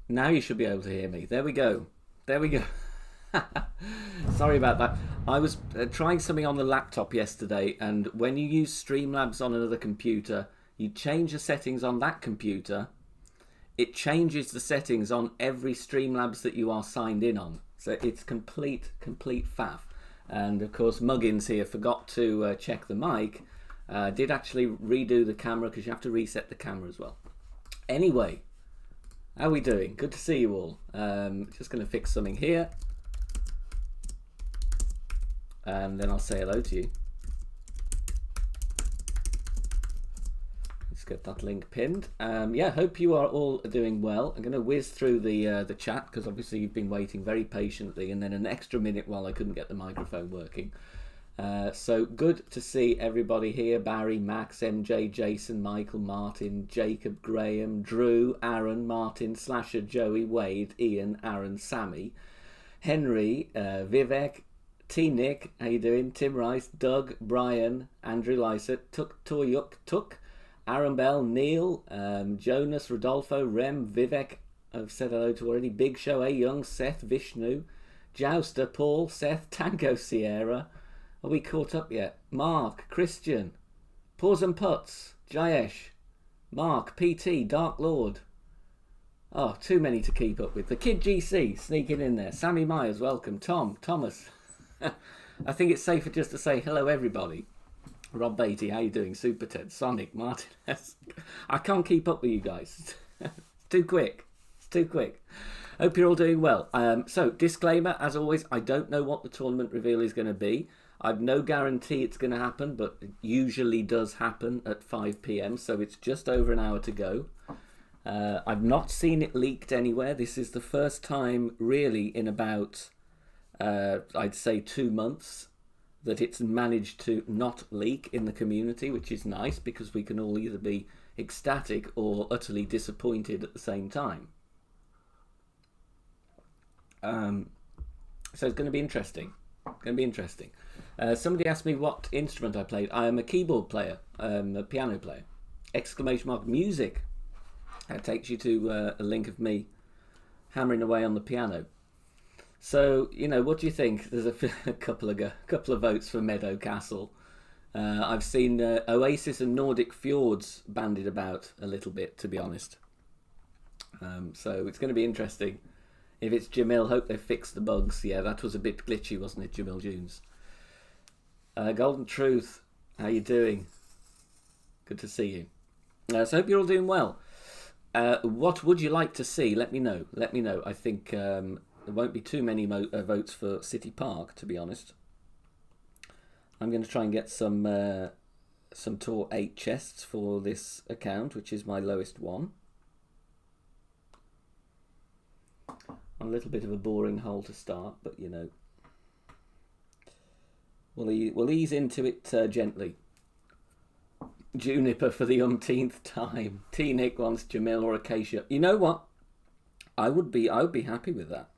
Now you should be able to hear me. There we go. There we go. Sorry about that. I was trying something on the laptop yesterday, and when you use Streamlabs on another computer, you change the settings on that computer. It changes the settings on every Streamlabs that you are signed in on. So it's complete faff. And of course, Muggins here forgot to check the mic. Did actually redo the camera because you have to reset the camera as well. Anyway, how are we doing? Good to see you all. Just going to fix something here. And then I'll say hello to you. Let's get that link pinned. Yeah, hope you are all doing well. I'm going to whiz through the chat because obviously you've been waiting very patiently, and then an extra minute while I couldn't get the microphone working. So good to see everybody here. Barry, Max, MJ, Jason, Michael, Martin, Jacob, Graham, Drew, Aaron, Martin, Slasher, Joey, Wade, Ian, Aaron, Sammy, Henry, Vivek, T Nick, how you doing? Tim Rice, Doug, Brian, Andrew Lysett, Tuk Toyuk, Tuk, Aaron Bell, Neil, Jonas, Rodolfo, Rem, Vivek, I've said hello to already, Big Show, A Young, Seth, Vishnu, Jouster, Paul, Seth, Tango Sierra. Are we caught up yet? Mark, Christian, Paws and Putts, Jayesh, Mark, PT, Dark Lord. Oh, too many to keep up with. The Kid GC sneaking in there. Sammy Myers, welcome. Tom, Thomas. I think it's safer just to say hello, everybody. Rob Beatty, how you doing? Super Ted, Sonic, Martin S. I can't keep up with you guys. It's too quick. It's too quick. Hope you're all doing well. So, disclaimer, as always, I don't know what the tournament reveal is going to be. I've no guarantee it's going to happen, but it usually does happen at 5 p.m, so it's just over an hour to go. I've not seen it leaked anywhere. This is the first time, really, in about, I'd say 2 months, that it's managed to not leak in the community, which is nice because we can all either be ecstatic or utterly disappointed at the same time. So it's going to be interesting. Somebody asked me what instrument I played. I am a keyboard player, a piano player. Exclamation mark music. That takes you to a link of me hammering away on the piano. So, you know, what do you think? There's a couple of votes for Meadow Castle. I've seen Oasis and Nordic Fjords bandied about a little bit, to be honest. So it's going to be interesting. If it's Jamil, hope they fixed the bugs. Yeah, that was a bit glitchy, wasn't it, Jamil Dunes? Golden Truth, how you doing? Good to see you. So hope you're all doing well. What would you like to see? Let me know. I think there won't be too many votes for City Park, to be honest. I'm going to try and get some Tour 8 chests for this account, which is my lowest one. A little bit of a boring hole to start, but you know, we'll ease into it gently. Juniper for the umpteenth time. T Nick wants Jamil or Acacia. You know what? I would be happy with that.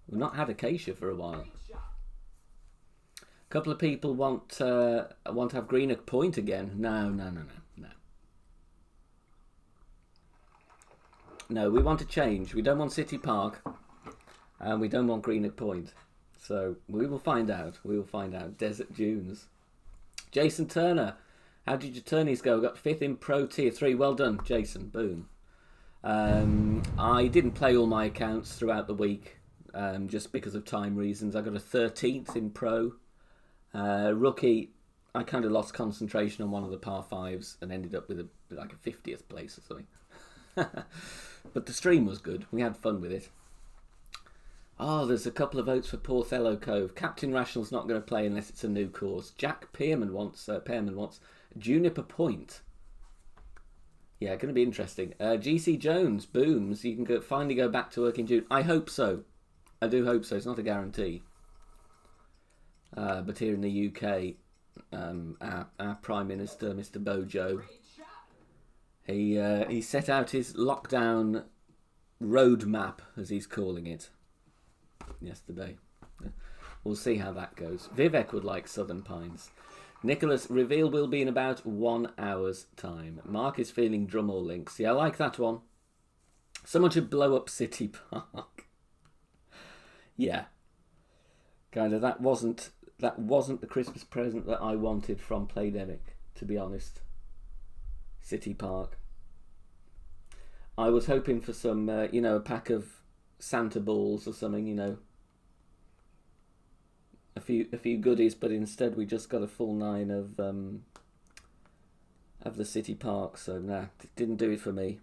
We've not had Acacia for a while. A couple of people want to have Greenock Point again. No. No, we want to change. We don't want City Park, and we don't want Greenock Point. So we will find out. Desert Dunes. Jason Turner, how did your tourneys go? Got 5th in Pro Tier 3. Well done, Jason. Boom. I didn't play all my accounts throughout the week, just because of time reasons. I got a 13th in Pro. Rookie, I kind of lost concentration on one of the par 5s and ended up with like a 50th place or something. But the stream was good. We had fun with it. Oh, there's a couple of votes for Porthello Cove. Captain Rational's not going to play unless it's a new course. Jack Pearman wants Juniper Point. Yeah, going to be interesting. GC Jones, booms. You can finally go back to work in June. I hope so. I do hope so. It's not a guarantee. But here in the UK, our Prime Minister, Mr. Bojo, he set out his lockdown roadmap, as he's calling it, yesterday. We'll see how that goes. Vivek would like Southern Pines. Nicholas, reveal will be in about 1 hour's time. Mark is feeling drum or links. Yeah, I like that one. Someone should blow up City Park. Yeah, kind of. That wasn't the Christmas present that I wanted from Playdemic, to be honest. City Park. I was hoping for some, a pack of Santa balls or something, a few goodies, but instead we just got a full 9 of the City Park. So nah, didn't do it for me.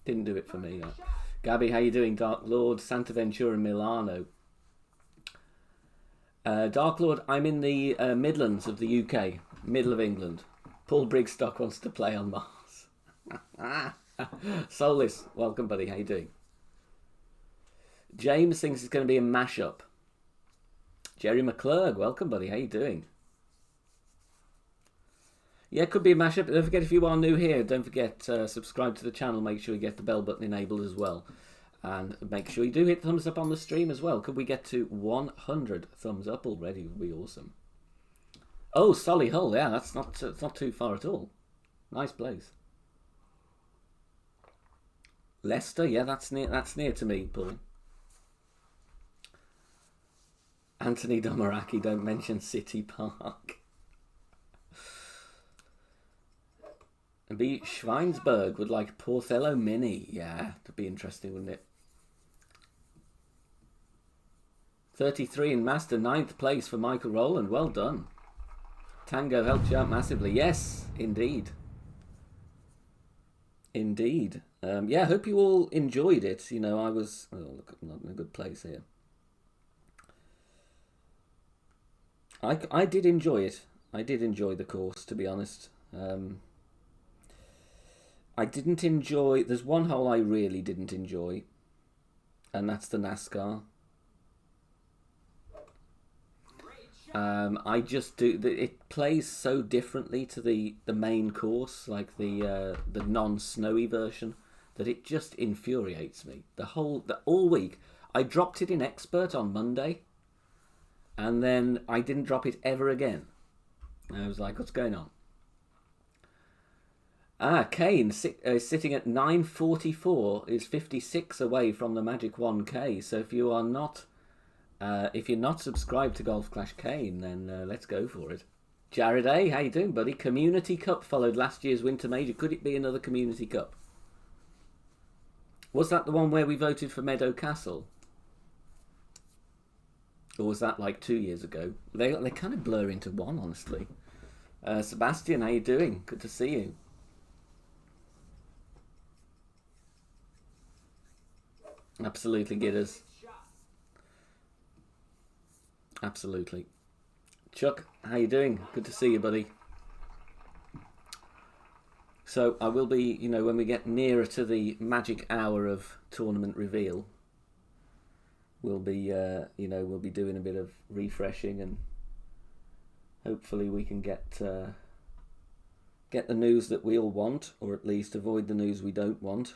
Didn't do it for me. No. Gabby, how you doing? Dark Lord, Santa Ventura, Milano. Dark Lord, I'm in the Midlands of the UK, middle of England. Paul Brigstock wants to play on Mars. Soulless, welcome, buddy. How you doing? James thinks it's going to be a mashup. Jerry McClurg, welcome, buddy. How you doing? Yeah, it could be a mashup. Don't forget, if you are new here, don't forget subscribe to the channel. Make sure you get the bell button enabled as well. And make sure you do hit thumbs up on the stream as well. Could we get to 100 thumbs up already? Would be awesome. Oh, Solihull. Yeah, that's not too far at all. Nice place. Leicester. Yeah, that's near to me, Paul. Anthony Domaraki, don't mention City Park. And B. Schweinsberg would like Porthello Mini. Yeah, that'd be interesting, wouldn't it? 33 in Master, 9th place for Michael Rowland. Well done. Tango helped you out massively. Yes, indeed. Indeed. Yeah, I hope you all enjoyed it. I was... Oh, look, I'm not in a good place here. I did enjoy it. I did enjoy the course, to be honest. I didn't enjoy... There's one hole I really didn't enjoy, and that's the NASCAR. I just do... It plays so differently to the main course, like the non-snowy version, that it just infuriates me. All week. I dropped it in Expert on Monday, and then I didn't drop it ever again. I was like, what's going on? Kane sitting at 944 is 56 away from the magic 1K. So if you're not subscribed to Golf Clash Kane, then let's go for it. Jared A, how you doing, buddy? Community Cup followed last year's Winter Major. Could it be another Community Cup? Was that the one where we voted for Meadow Castle? Or was that like 2 years ago? They kind of blur into one, honestly. Sebastian, how you doing? Good to see you. Absolutely, Gidders. Absolutely. Chuck, how you doing? Good to see you, buddy. So I will be, when we get nearer to the magic hour of tournament reveal, we'll be, we'll be doing a bit of refreshing, and hopefully we can get the news that we all want, or at least avoid the news we don't want.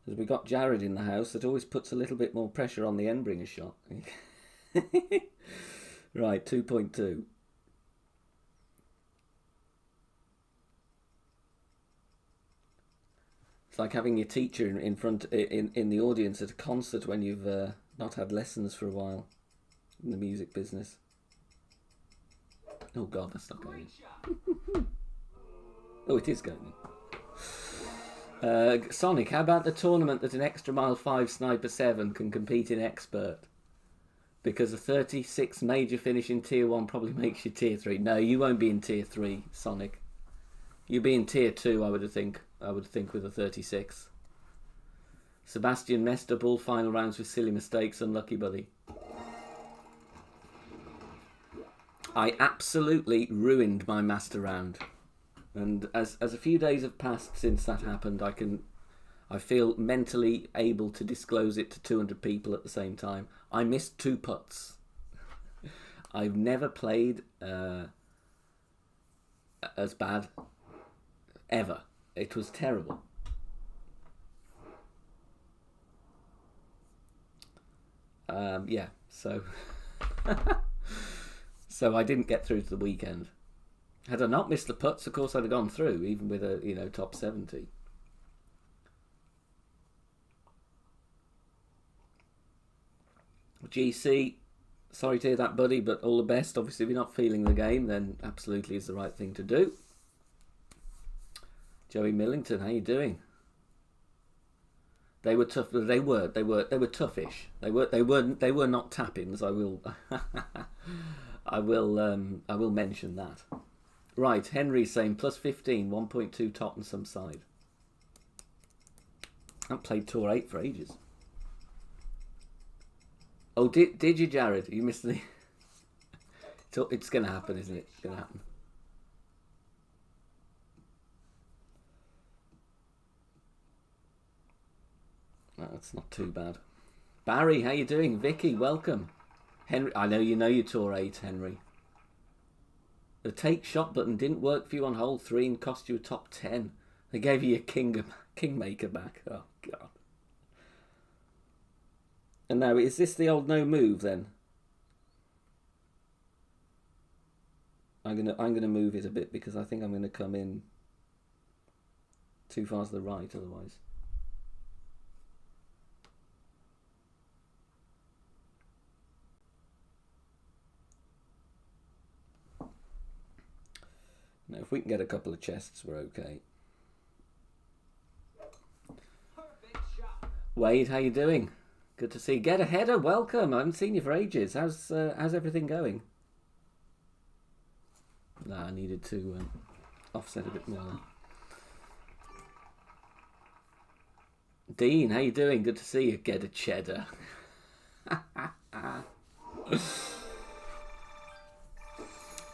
Because we got Jared in the house, that always puts a little bit more pressure on the Endbringer shot. Right, 2.2. It's like having your teacher in front in the audience at a concert when you've not had lessons for a while in the music business. Oh God, that's not going in. Oh, it is going in. Sonic, how about the tournament that an Extra Mile 5 Sniper 7 can compete in Expert? Because a 36 major finish in Tier 1 probably makes you Tier 3. No, you won't be in Tier 3, Sonic. You'll be in Tier 2, I would think with a 36. Sebastian messed up all final rounds with silly mistakes. Unlucky, buddy. I absolutely ruined my master round. And as a few days have passed since that happened, I feel mentally able to disclose it to 200 people at the same time. I missed 2 putts. I've never played as bad ever. It was terrible. Yeah, so So I didn't get through to the weekend. Had I not missed the putts, of course I'd have gone through, even with a top 70. GC, sorry to hear that, buddy, but all the best. Obviously, if you're not feeling the game, then absolutely is the right thing to do. Joey Millington, how you doing? They were tough. They were toughish. They were not tap-ins. I will I will mention that. Right, Henry saying plus 15, 1.2 Tottenham side. I haven't played Tour 8 for ages. Oh, did you, Jared? You missed the... It's going to happen, isn't it? It's going to happen. No, that's not too bad. Barry, how you doing? Vicky, welcome. Henry, I know you Tour 8, Henry. The take shot button didn't work for you on hole 3 and cost you a top 10. They gave you your Kingmaker back. Oh, God. And now, is this the old no move then? I'm gonna move it a bit because I think I'm gonna come in too far to the right otherwise. Now, if we can get a couple of chests, we're okay. Wade, how you doing? Good to see you. Get a header, welcome. I haven't seen you for ages. How's everything going? Nah, I needed to offset a bit more. Dean, how you doing? Good to see you. Get a cheddar.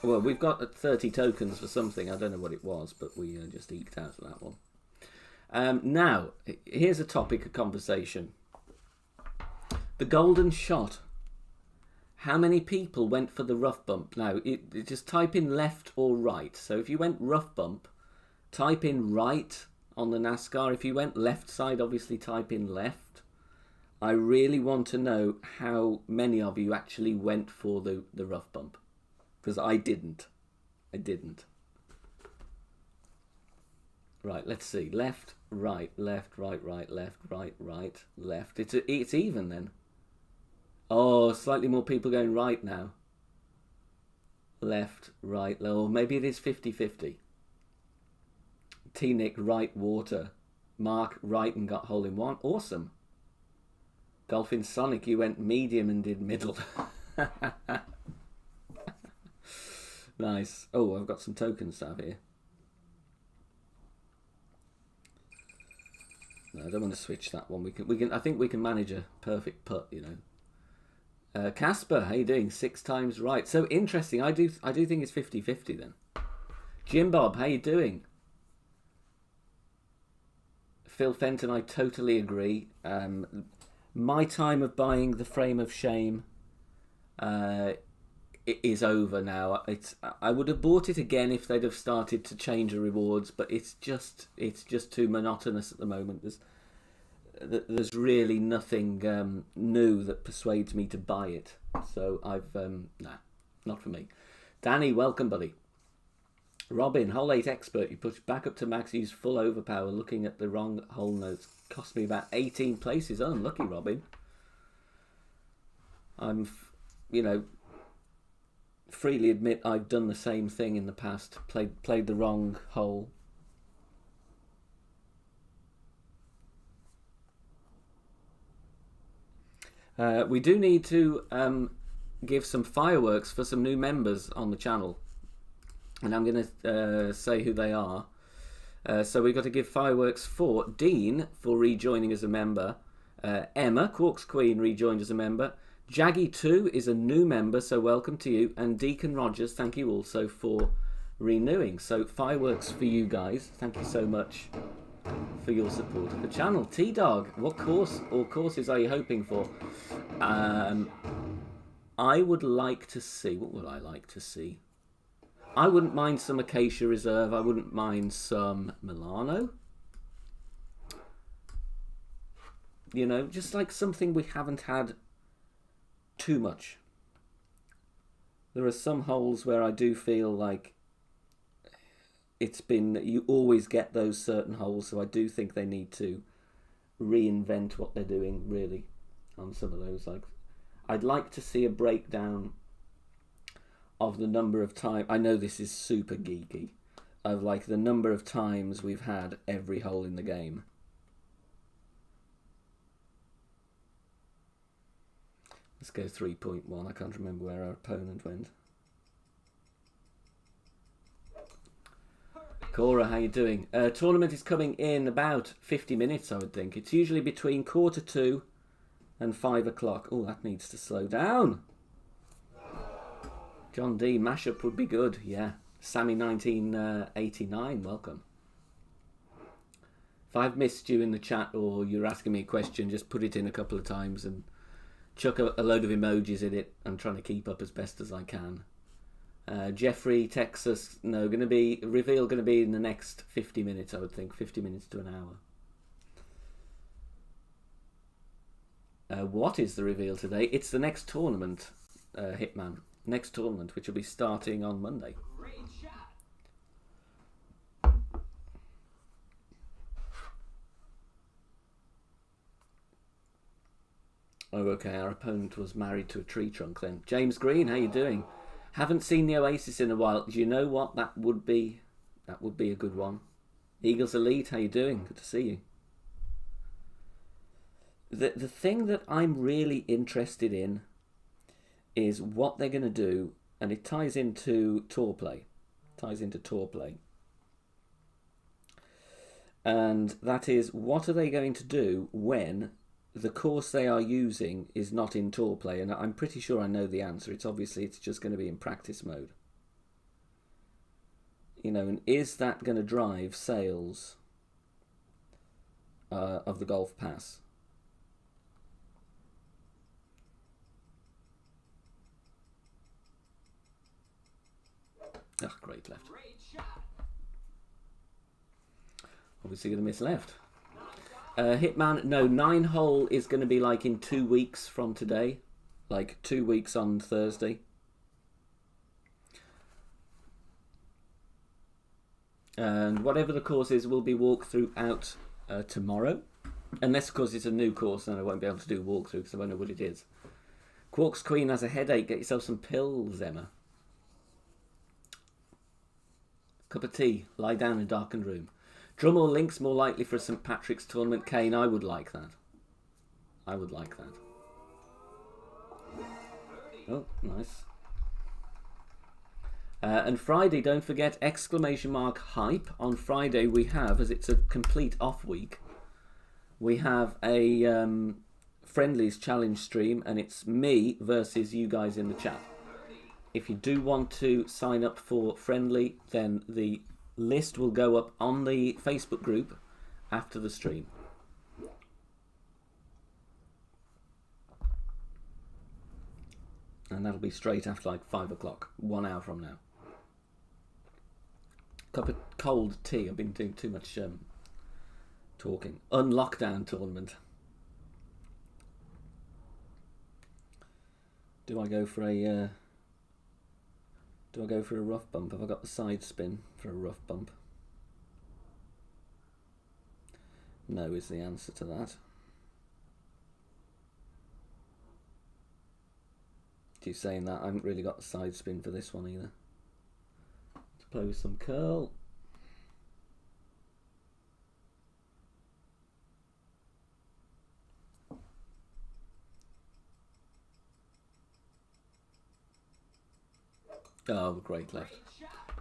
Well, we've got 30 tokens for something. I don't know what it was, but we just eked out of that one. Now, here's a topic of conversation. The golden shot. How many people went for the rough bump? Now, just type in left or right. So if you went rough bump, type in right on the NASCAR. If you went left side, obviously type in left. I really want to know how many of you actually went for the rough bump. Because I didn't. Right, let's see. Left, right, left, right, left, right, left. It's even then. Oh, slightly more people going right now. Left, right, or maybe it is 50-50. T-Nick, right, water. Mark, right and got hole in one. Awesome. Golfing Sonic, you went medium and did middle. Nice. Oh, I've got some tokens to have here. No, I don't want to switch that one. We can. I think we can manage a perfect putt. You know. Casper, how you doing? 6 times right. So interesting. I do think it's 50-50 then. Jim Bob, how you doing? Phil Fenton, I totally agree. My time of buying the Frame of Shame it is over now. I would have bought it again if they'd have started to change the rewards, but it's just too monotonous at the moment. There's really nothing new that persuades me to buy it. So nah, not for me. Danny, welcome, buddy. Robin, hole 8 expert. You push back up to max, use full overpower. Looking at the wrong hole notes cost me about 18 places. Unlucky, Robin. I'm, freely admit I've done the same thing in the past. Played the wrong hole. We do need to give some fireworks for some new members on the channel, and I'm going to say who they are. So we've got to give fireworks for Dean for rejoining as a member. Emma, Quarks Queen, rejoined as a member. Jaggy2 is a new member, so welcome to you. And Deacon Rogers, thank you also for renewing. So fireworks for you guys. Thank you so much for your support of the channel. T-Dog, what course or courses are you hoping for? I would like to see... What would I like to see? I wouldn't mind some Acacia Reserve. I wouldn't mind some Milano. Just like something we haven't had too much. There are some holes where I do feel like you always get those certain holes, so I do think they need to reinvent what they're doing really on some of those. Like, I'd like to see a breakdown of the number of times, I know this is super geeky, of like the number of times we've had every hole in the game. Let's go 3.1. I can't remember where our opponent went. Cora, how you doing? Tournament is coming in about 50 minutes, I would think. It's usually between 2:45 and 5 o'clock. Oh, that needs to slow down. John D, mashup would be good. Yeah. Sammy 1989, welcome. If I've missed you in the chat or you're asking me a question, just put it in a couple of times and chuck a load of emojis in it. I'm trying to keep up as best as I can. Jeffrey, Texas, no, reveal going to be in the next 50 minutes, I would think. 50 minutes to an hour. What is the reveal today? It's the next tournament, Hitman. Next tournament, which will be starting on Monday. Oh, okay, our opponent was married to a tree trunk then. James Green, how you doing? Haven't seen the Oasis in a while. Do you know what? That would be a good one. Eagles Elite, how you doing? Good to see you. The thing that I'm really interested in is what they're going to do, and it ties into tour play. And that is, what are they going to do when the course they are using is not in tour play? And I'm pretty sure I know the answer. It's just going to be in practice mode. You know, and is that going to drive sales of the Golf Pass? Ah, great left. Obviously going to miss left. Hitman, no, 9-hole is going to be like in 2 weeks from today. Like 2 weeks on Thursday. And whatever the course is will be walked throughout tomorrow. Unless, of course, it's a new course, then I won't be able to do a walkthrough because I won't know what it is. Quark's Queen has a headache. Get yourself some pills, Emma. Cup of tea. Lie down in a darkened room. Drum or links more likely for a St. Patrick's tournament. Kane, I would like that. I would like that. Oh, nice. And Friday, don't forget, ! Hype. On Friday we have, as it's a complete off week, we have a Friendlies challenge stream, and it's me versus you guys in the chat. If you do want to sign up for Friendly, then the list will go up on the Facebook group after the stream. And that'll be straight after like 5 o'clock, 1 hour from now. Cup of cold tea. I've been doing too much talking. Unlockdown tournament. Do I go for a rough bump? Have I got the side spin for a rough bump? No is the answer to that. Keep saying that. I haven't really got the side spin for this one either. Let's play with some curl. Oh, great left.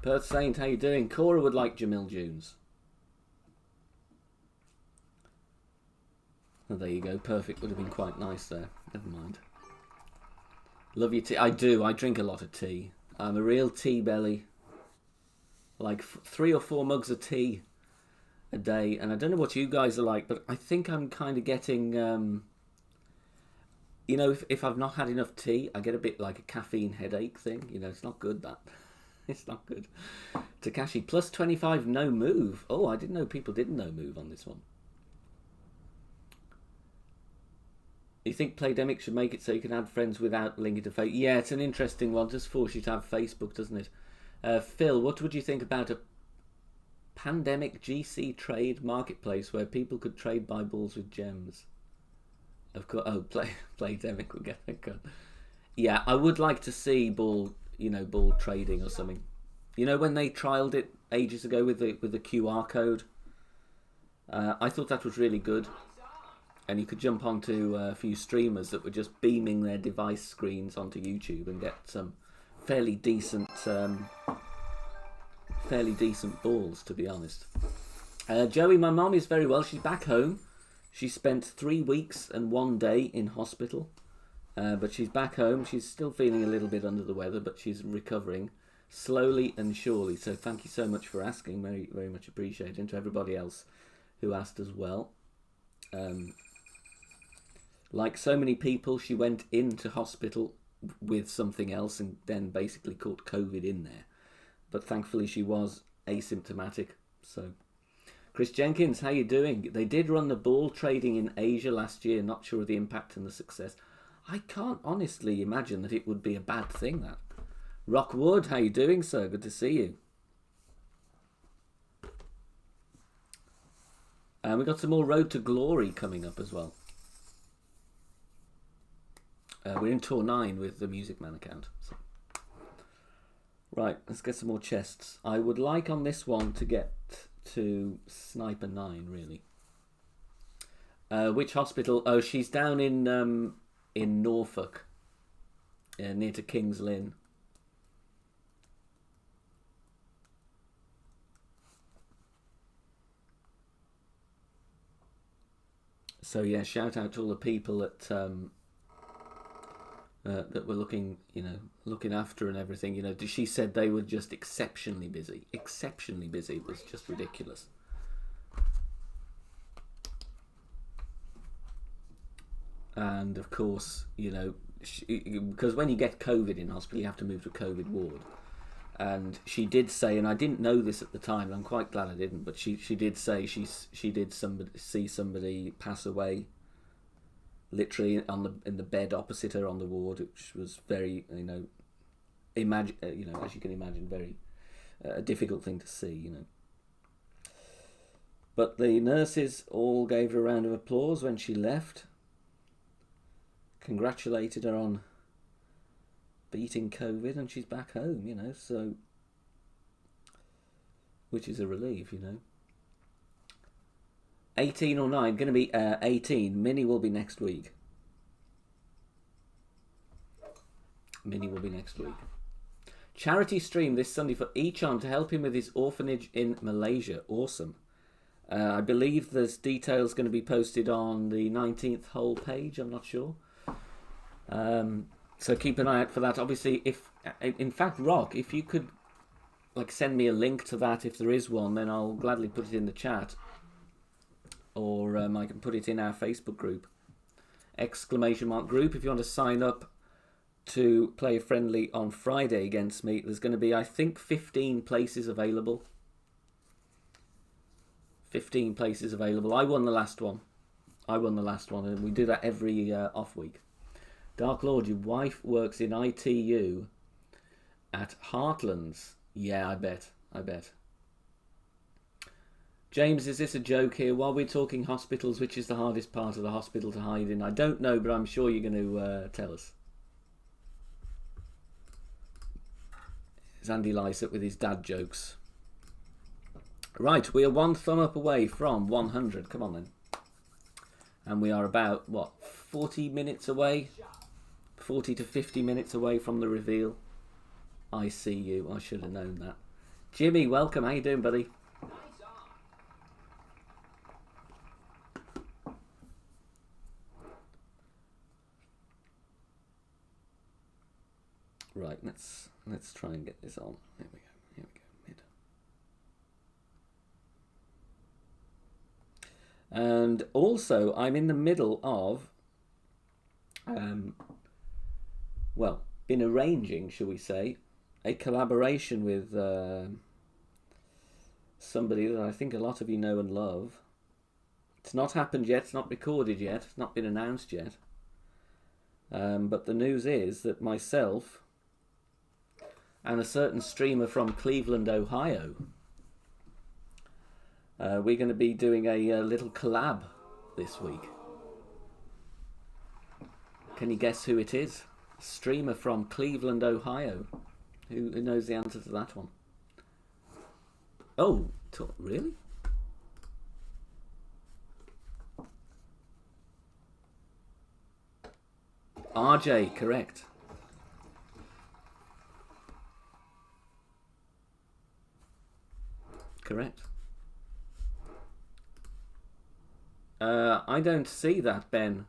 Perth Saint, how you doing? Cora would like Jamil Dunes. Oh, there you go. Perfect. Would have been quite nice there. Never mind. Love your tea. I do. I drink a lot of tea. I'm a real tea belly. Like 3 or 4 mugs of tea a day. And I don't know what you guys are like, but I think I'm kind of getting... you know, if I've not had enough tea, I get a bit like a caffeine headache thing. You know, it's not good, that. It's not good. Takashi, plus 25, no move. Oh, I didn't know people didn't no move on this one. You think Playdemic should make it so you can add friends without linking to Facebook? Yeah, it's an interesting one. Just force you to have Facebook, doesn't it? Phil, what would you think about a pandemic GC trade marketplace where people could trade buy balls with gems? Of course. Oh, Playdemic will get it. Yeah, I would like to see ball trading or something. You know when they trialed it ages ago with the QR code? I thought that was really good. And you could jump onto a few streamers that were just beaming their device screens onto YouTube and get some fairly decent balls, to be honest. Joey, my mum is very well. She's back home. She spent 3 weeks and 1 day in hospital. But she's back home. She's still feeling a little bit under the weather, but she's recovering slowly and surely. So thank you so much for asking. Very, very much appreciated. And to everybody else who asked as well. Like so many people, she went into hospital with something else and then basically caught COVID in there. But thankfully she was asymptomatic. So, Chris Jenkins, how you doing? They did run the ball trading in Asia last year. Not sure of the impact and the success. I can't honestly imagine that it would be a bad thing, that. Rockwood, how you doing, sir? Good to see you. And we got some more Road to Glory coming up as well. We're in Tour 9 with the Music Man account. So. Right, let's get some more chests. I would like on this one to get to Sniper 9, really. Which hospital? Oh, she's down in Norfolk, near to King's Lynn. So yeah, shout out to all the people that were looking after and everything. She said they were just exceptionally busy. Exceptionally busy. It was just ridiculous. And of course, because when you get COVID in hospital, you have to move to a COVID ward. And she did say, and I didn't know this at the time, and I'm quite glad I didn't, but she did say she did see somebody pass away, literally in the bed opposite her on the ward, which was very, as you can imagine, very difficult thing to see, But the nurses all gave her a round of applause when she left. Congratulated her on beating COVID, and she's back home, so, which is a relief, 18 or 9, going to be 18. Minnie will be next week. Charity stream this Sunday for Echan to help him with his orphanage in Malaysia. Awesome. I believe there's details going to be posted on the 19th hole page. I'm not sure. So keep an eye out for that. Obviously, in fact, Rock, if you could send me a link to that, if there is one, then I'll gladly put it in the chat. Or I can put it in our Facebook group. ! Group. If you want to sign up to play a friendly on Friday against me, there's going to be, I think, 15 places available. 15 places available. I won the last one, and we do that every off week. Dark Lord, your wife works in ITU at Heartlands. Yeah, I bet. James, is this a joke here? While we're talking hospitals, which is the hardest part of the hospital to hide in? I don't know, but I'm sure you're going to tell us. It's Andy Lysett with his dad jokes. Right, we are one thumb up away from 100. Come on then. And we are about, 40 minutes away? 40 to 50 minutes away from the reveal. I see you. I should have known that. Jimmy, welcome. How you doing, buddy? Right, let's try and get this on. Here we go. Mid. And also, I'm in the middle of been arranging, shall we say, a collaboration with somebody that I think a lot of you know and love. It's not happened yet, it's not recorded yet, it's not been announced yet. But the news is that myself and a certain streamer from Cleveland, Ohio, we're going to be doing a little collab this week. Can you guess who it is? A streamer from Cleveland, Ohio. Who knows the answer to that one? Oh, really? RJ, correct. Correct. I don't see that, Ben.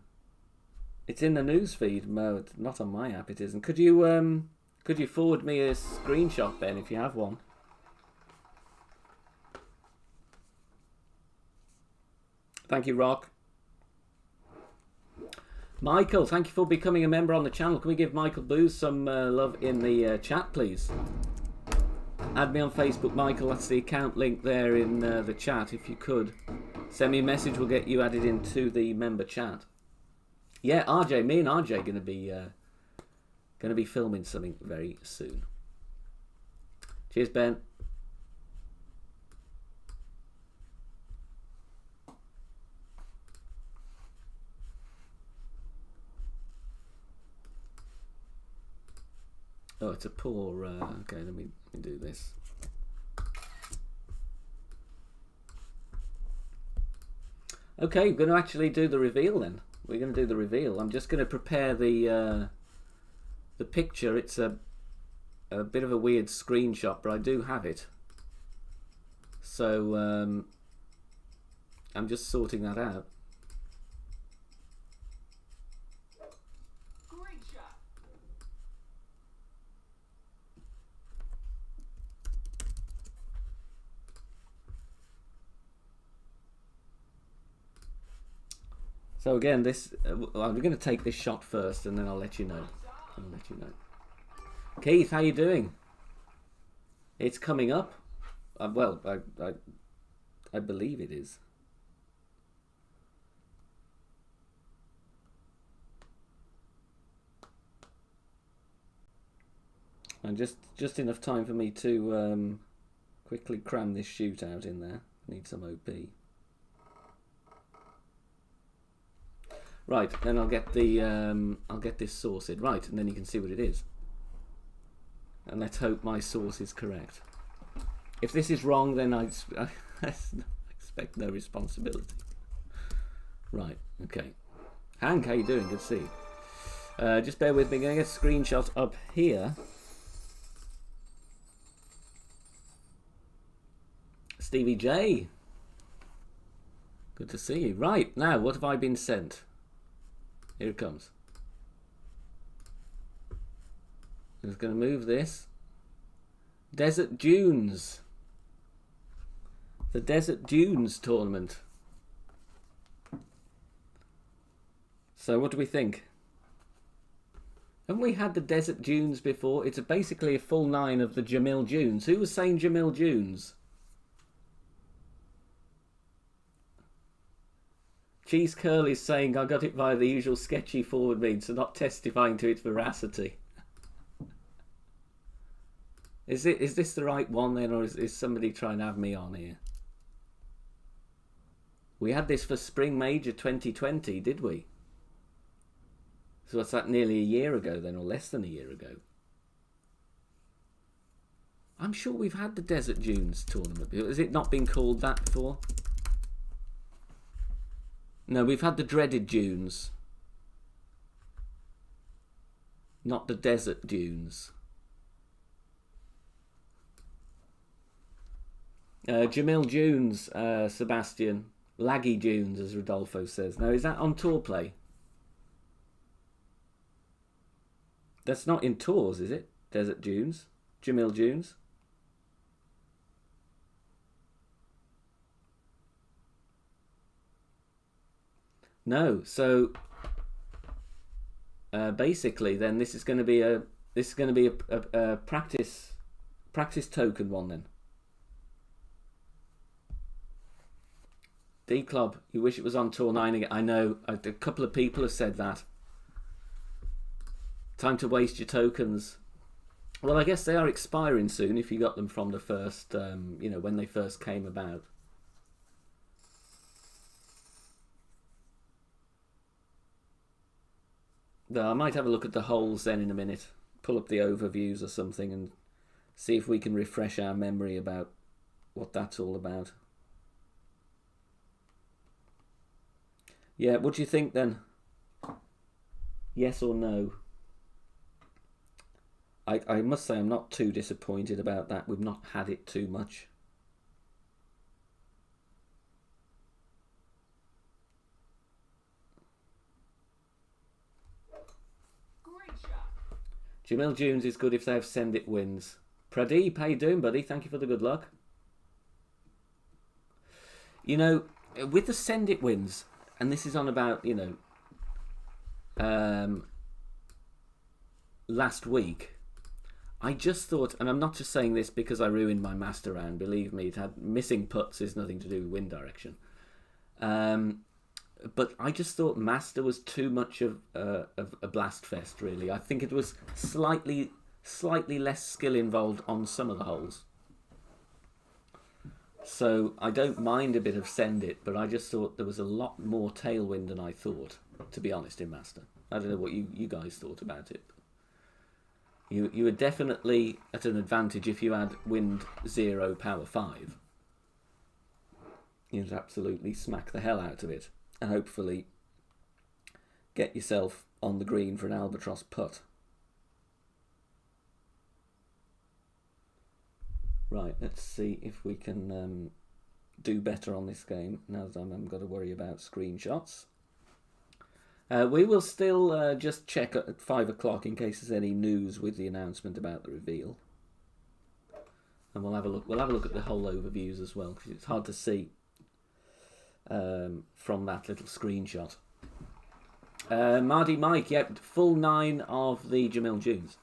It's in the newsfeed mode, not on my app. It isn't. Could you forward me a screenshot, Ben, if you have one? Thank you, Rock. Michael, thank you for becoming a member on the channel. Can we give Michael Booth some love in the chat, please? Add me on Facebook, Michael. That's the account link there in the chat. If you could send me a message, we'll get you added into the member chat. Yeah, RJ, me and RJ are going to be filming something very soon. Cheers, Ben. Oh, it's a poor. Okay, let me do this. Okay, we're going to actually do the reveal then. We're going to do the reveal. I'm just going to prepare the picture. It's a bit of a weird screenshot, but I do have it. So I'm just sorting that out. Great shot. So again, this we're going to take this shot first, and then I'll let you know. Keith, how you doing? It's coming up. Well, I believe it is. And just enough time for me to quickly cram this shootout in there. Need some OP. Right, then I'll get this sorted. Right, and then you can see what it is. And let's hope my source is correct. If this is wrong, then I expect no responsibility. Right, okay. Hank, how you doing? Good to see you. Just bear with me. I'm going to get a screenshot up here. Stevie J. Good to see you. Right, now, what have I been sent? Here it comes. I'm just going to move this. Desert Dunes. The Desert Dunes tournament. So what do we think? Haven't we had the Desert Dunes before? It's basically a full 9 of the Jamil Dunes. Who was saying Jamil Dunes? Cheese Curl is saying I got it via the usual sketchy forward means, so not testifying to its veracity. Is this the right one then, or is somebody trying to have me on here? We had this for Spring Major 2020, did we? So what's that, nearly a year ago then, or less than a year ago? I'm sure we've had the Desert Dunes tournament. Has it not been called that before? No, we've had the dreaded dunes. Not the Desert Dunes. Jamil Dunes, Sebastian. Laggy Dunes, as Rodolfo says. Now, is that on tour play? That's not in tours, is it? Desert Dunes? Jamil Dunes? No, so basically, then this is going to be a practice token one then. D Club, you wish it was on Tour 9 again. I know a couple of people have said that. Time to waste your tokens. Well, I guess they are expiring soon if you got them from the first, when they first came about. Though I might have a look at the holes then in a minute. Pull up the overviews or something and see if we can refresh our memory about what that's all about. Yeah, what do you think then? Yes or no? I must say I'm not too disappointed about that. We've not had it too much. Great shot. Jamil Dunes is good if they have send it wins. Pradeep, how you doing, buddy? Thank you for the good luck. You know, with the send it wins, and this is on about, last week, I just thought, and I'm not just saying this because I ruined my master round, believe me, it had missing putts is nothing to do with wind direction. But I just thought master was too much of a blast fest, really. I think it was slightly less skill involved on some of the holes. So I don't mind a bit of send it, but I just thought there was a lot more tailwind than I thought, to be honest, in master. I don't know what you guys thought about it. You were definitely at an advantage if you had wind 0, power 5. You'd absolutely smack the hell out of it and hopefully get yourself on the green for an albatross putt. Right, let's see if we can do better on this game now that I haven't got to worry about screenshots. We will still just check at 5 o'clock in case there's any news with the announcement about the reveal. And we'll have a look. We'll have a look at the whole overviews as well, because it's hard to see from that little screenshot. Mardy Mike, yep, full 9 of the Jamil Dunes.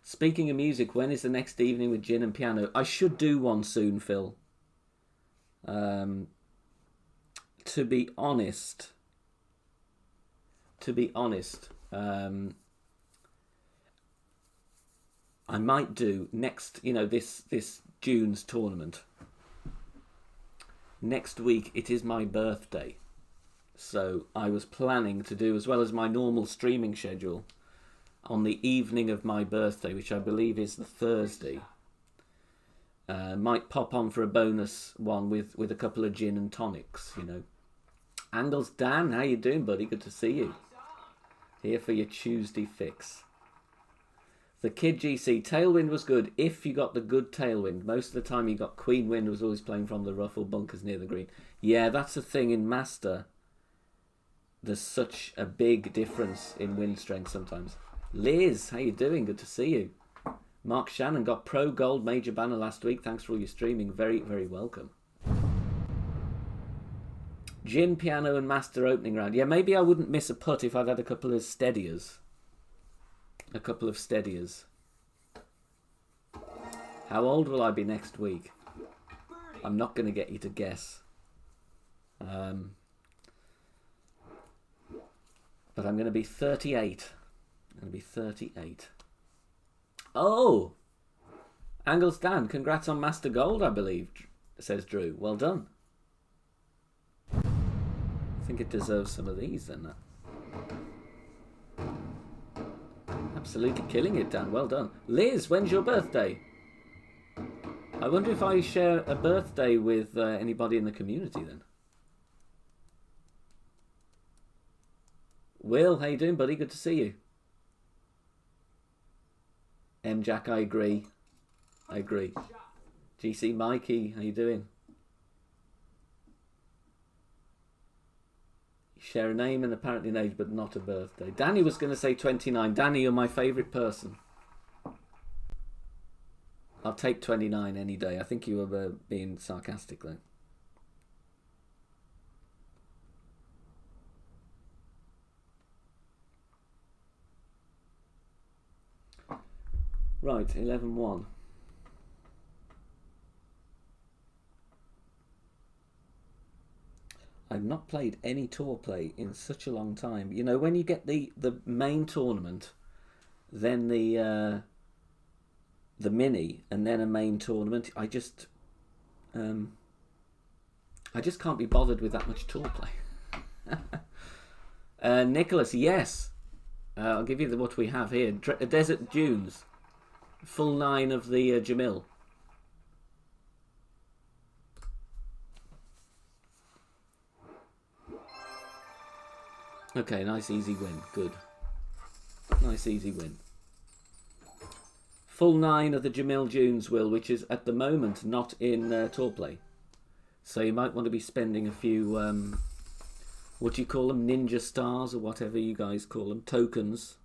Speaking of music, when is the next evening with gin and piano? I should do one soon, Phil. To be honest, I might do next, this June's tournament. Next week, it is my birthday. So I was planning to do, as well as my normal streaming schedule, on the evening of my birthday, which I believe is the Thursday. Might pop on for a bonus one with a couple of gin and tonics, Angles Dan, how you doing, buddy? Good to see you. Here for your Tuesday fix. The Kid GC, tailwind was good if you got the good tailwind. Most of the time you got queen wind, was always playing from the rough or bunkers near the green. Yeah, that's the thing in Master. There's such a big difference in wind strength sometimes. Liz, how you doing? Good to see you. Mark Shannon got Pro Gold Major Banner last week. Thanks for all your streaming. Very, very welcome. Gin, piano and master opening round. Yeah, maybe I wouldn't miss a putt if I'd had a couple of steadiers. How old will I be next week? I'm not going to get you to guess. But I'm going to be 38. I'm going to be 38. Oh! Angles Dan, congrats on Master Gold, I believe, says Drew. Well done. I think it deserves some of these then. Absolutely killing it, Dan. Well done. Liz, when's your birthday? I wonder if I share a birthday with anybody in the community then. Will, how you doing, buddy? Good to see you. M Jack, I agree. GC Mikey, how you doing? You share a name and apparently an age, but not a birthday. Danny was going to say 29. Danny, you're my favourite person. I'll take 29 any day. I think you were being sarcastic though. Right, 11-1. I've not played any tour play in such a long time. You know, when you get the main tournament, then the mini, and then a main tournament. I just can't be bothered with that much tour play. Nicholas, yes. I'll give you what we have here. Desert Dunes. Full 9 of the Jamil. Okay, nice easy win. Good. Nice easy win. Full 9 of the Jamil Dunes, Will, which is at the moment not in tour play. So you might want to be spending a few, what do you call them? Ninja stars or whatever you guys call them. Tokens.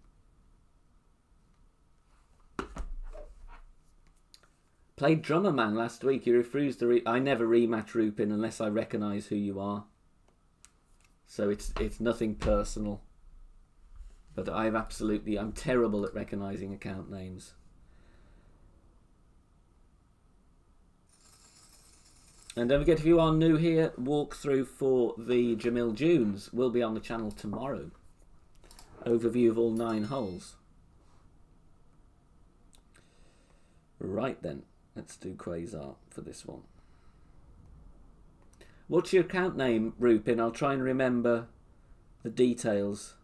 Played Drummer Man last week. You refused to I never rematch Rupin unless I recognise who you are. So it's nothing personal. But I'm terrible at recognising account names. And don't forget, if you are new here, walkthrough for the Jamil Dunes will be on the channel tomorrow. Overview of all 9 holes. Right then, let's do Quasar for this one. What's your account name, Rupin? I'll try and remember the details.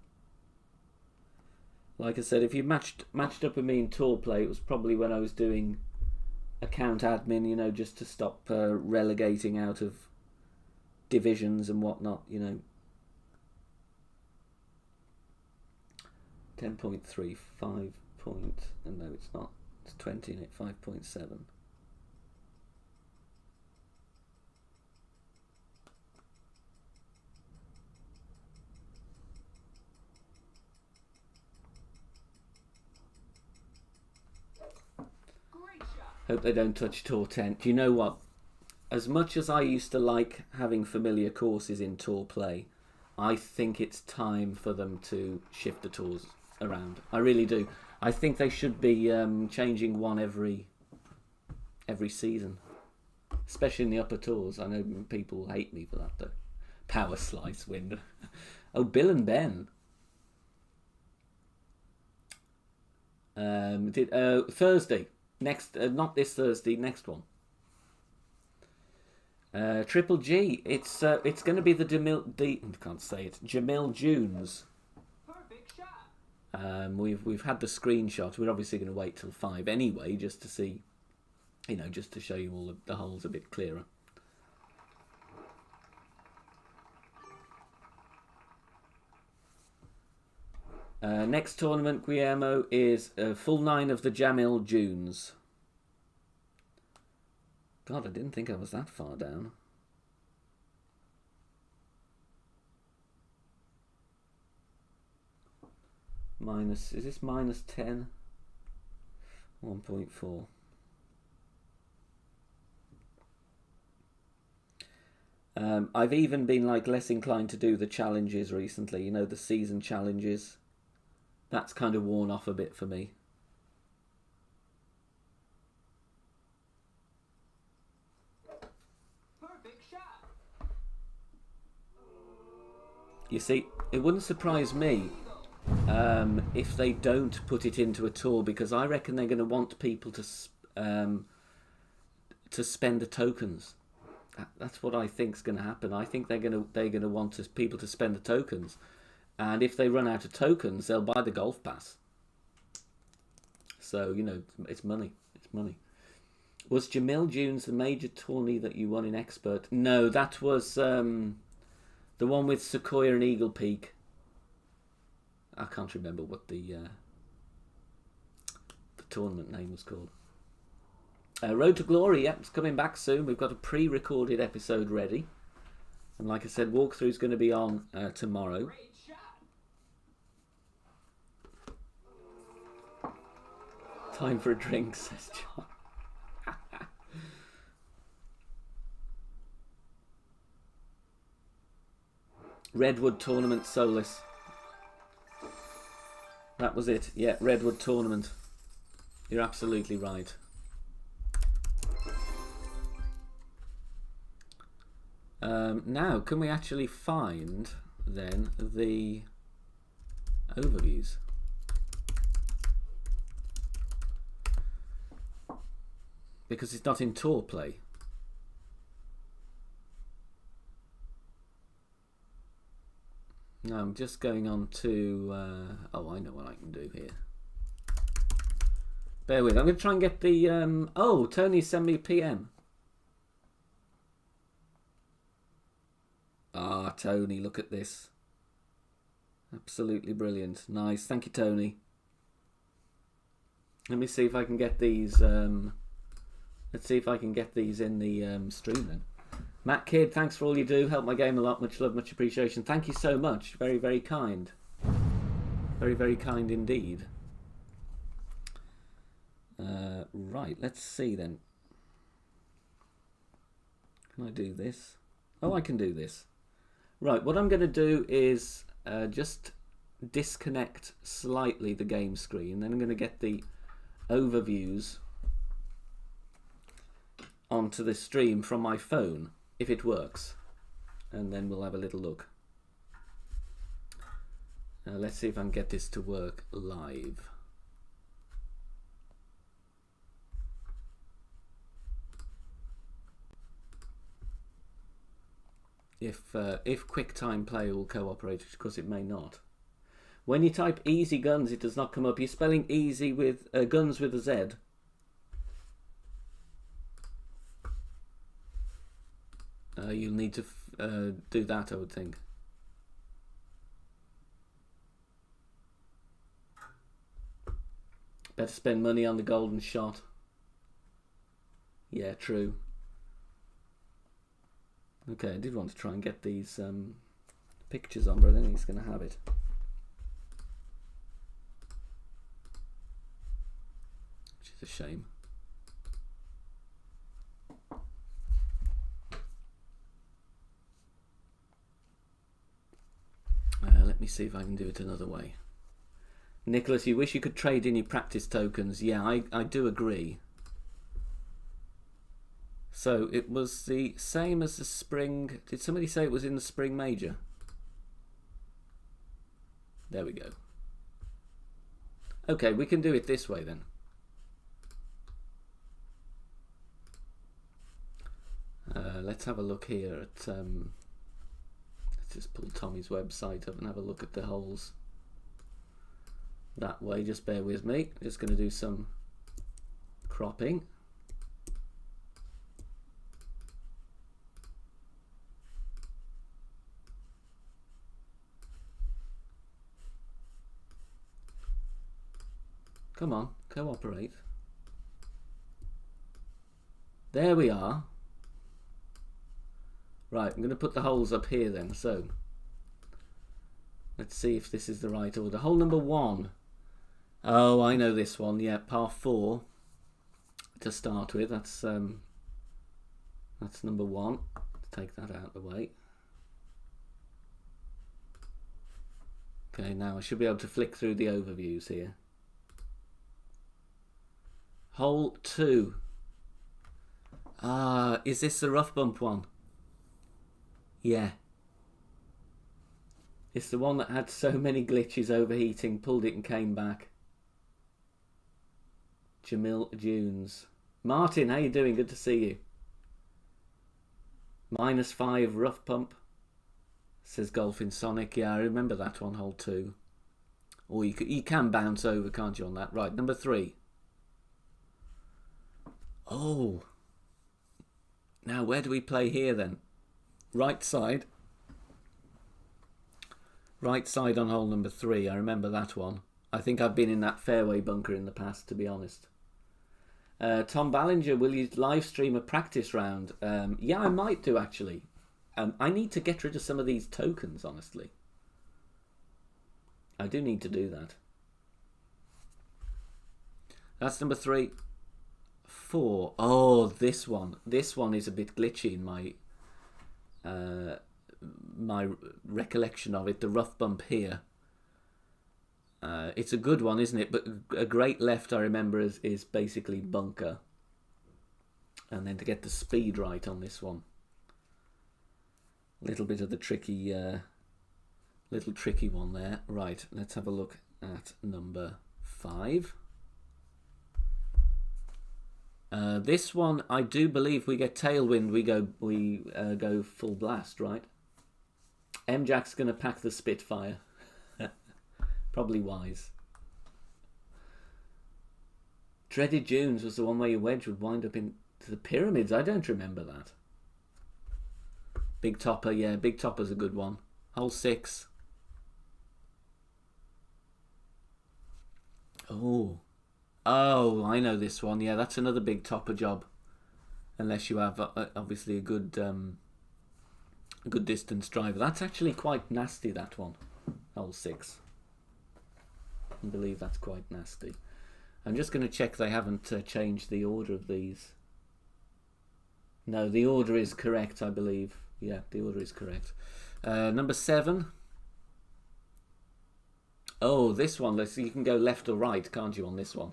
Like I said, if you matched up with me in tour play, it was probably when I was doing account admin, you know, just to stop relegating out of divisions and whatnot, you know. 10.3, 5 point, and no, it's not. It's 20 in it, 5.7. Hope they don't touch Tour 10. Do you know what? As much as I used to like having familiar courses in Tour play, I think it's time for them to shift the tours around. I really do. I think they should be changing one every season, especially in the upper tours. I know people hate me for that though. Power Slice win. Oh, Bill and Ben. Thursday. Next, not this Thursday, next one. Triple G. It's going to be the Jamil Dunes. Perfect shot. We've had the screenshot. We're obviously going to wait till 5 anyway, just to see, you know, just to show you all the holes a bit clearer. Next tournament, Guillermo, is full 9 of the Jamil Dunes. God, I didn't think I was that far down. Is this minus 10? 1.4. I've even been like less inclined to do the challenges recently, you know, the season challenges. That's kind of worn off a bit for me. Perfect shot. You see, it wouldn't surprise me if they don't put it into a tour, because I reckon they're going to want people to spend the tokens. That's what I think's going to happen. I think they're going to want people to spend the tokens. And if they run out of tokens, they'll buy the golf pass. So, you know, it's money. It's money. Was Jamil Dunes the major tourney that you won in Expert? No, that was the one with Sequoia and Eagle Peak. I can't remember what the tournament name was called. Road to Glory, yep, it's coming back soon. We've got a pre-recorded episode ready. And like I said, walkthrough's going to be on tomorrow. Great shot. Time for a drink, says John. Redwood Tournament Solus. That was it. Yeah, Redwood Tournament. You're absolutely right. Now, can we actually find then the overviews? because it's not in tour play. No, I'm just going on to... oh, I know what I can do here. Bear with. I'm going to try and get the... oh, Tony sent me a PM. Ah, Tony, look at this. Absolutely brilliant. Nice. Thank you, Tony. Let me see if I can get these... let's see if I can get these in the stream then. Matt Kidd, thanks for all you do. Help my game a lot. Much love, much appreciation. Thank you so much. Very, very kind. Very, very kind indeed. Right, let's see then. Can I do this? Oh, I can do this. Right, what I'm going to do is just disconnect slightly the game screen. Then I'm going to get the overviews onto the stream from my phone, if it works. And then we'll have a little look. Let's see if I can get this to work live. If QuickTime Play will cooperate, which of course it may not. When you type easy guns, it does not come up. You're spelling easy with guns with a Z. You'll need to do that, I would think. Better spend money on the golden shot. Yeah, true. Okay, I did want to try and get these pictures on, but I don't think it's going to have it. Which is a shame. Let me see if I can do it another way. Nicholas, you wish you could trade in your practice tokens. Yeah, I do agree. So it was the same as the spring. Did somebody say it was in the spring major? There we go. Okay, we can do it this way then. Let's have a look here at... let's just pull Tommy's website up and have a look at the holes that way. Just bear with me. I'm just going to do some cropping. Come on, cooperate. There we are. Right, I'm going to put the holes up here then. So, let's see if this is the right order. Hole number 1. Oh, I know this one. Yeah, par 4 to start with. That's number 1. Let's take that out of the way. Okay, now I should be able to flick through the overviews here. Hole 2. Ah, is this the rough bump one? Yeah. It's the one that had so many glitches, overheating, pulled it and came back. Jamil Dunes. Martin, how you doing? Good to see you. -5 rough pump, says Golfing Sonic. Yeah, I remember that one, hole 2. Or you can bounce over, can't you, on that? Right, number 3. Oh. Now, where do we play here then? Right side. Right side on hole number 3. I remember that one. I think I've been in that fairway bunker in the past, to be honest. Tom Ballinger, will you live stream a practice round? Yeah, I might do, actually. I need to get rid of some of these tokens, honestly. I do need to do that. That's number 3. 4. Oh, this one. This one is a bit glitchy in my my recollection of it. The rough bump here. It's a good one, isn't it? But a great left, I remember, is basically bunker. And then to get the speed right on this one. A little bit of the tricky, little tricky one there. Right, let's have a look at number 5. This one, I do believe we get tailwind. We go full blast, right? M-Jack's going to pack the Spitfire. Probably wise. Dreaded Dunes was the one where your wedge would wind up into the pyramids. I don't remember that. Big Topper, yeah, Big Topper's a good one. Hole 6. Oh, I know this one. Yeah, that's another Big Topper job. Unless you have obviously a good distance driver. That's actually quite nasty, that one. Hole 6. I believe that's quite nasty. I'm just going to check they haven't changed the order of these. No, the order is correct, I believe. Yeah, the order is correct. Number 7. Oh, this one. You can go left or right, can't you, on this one?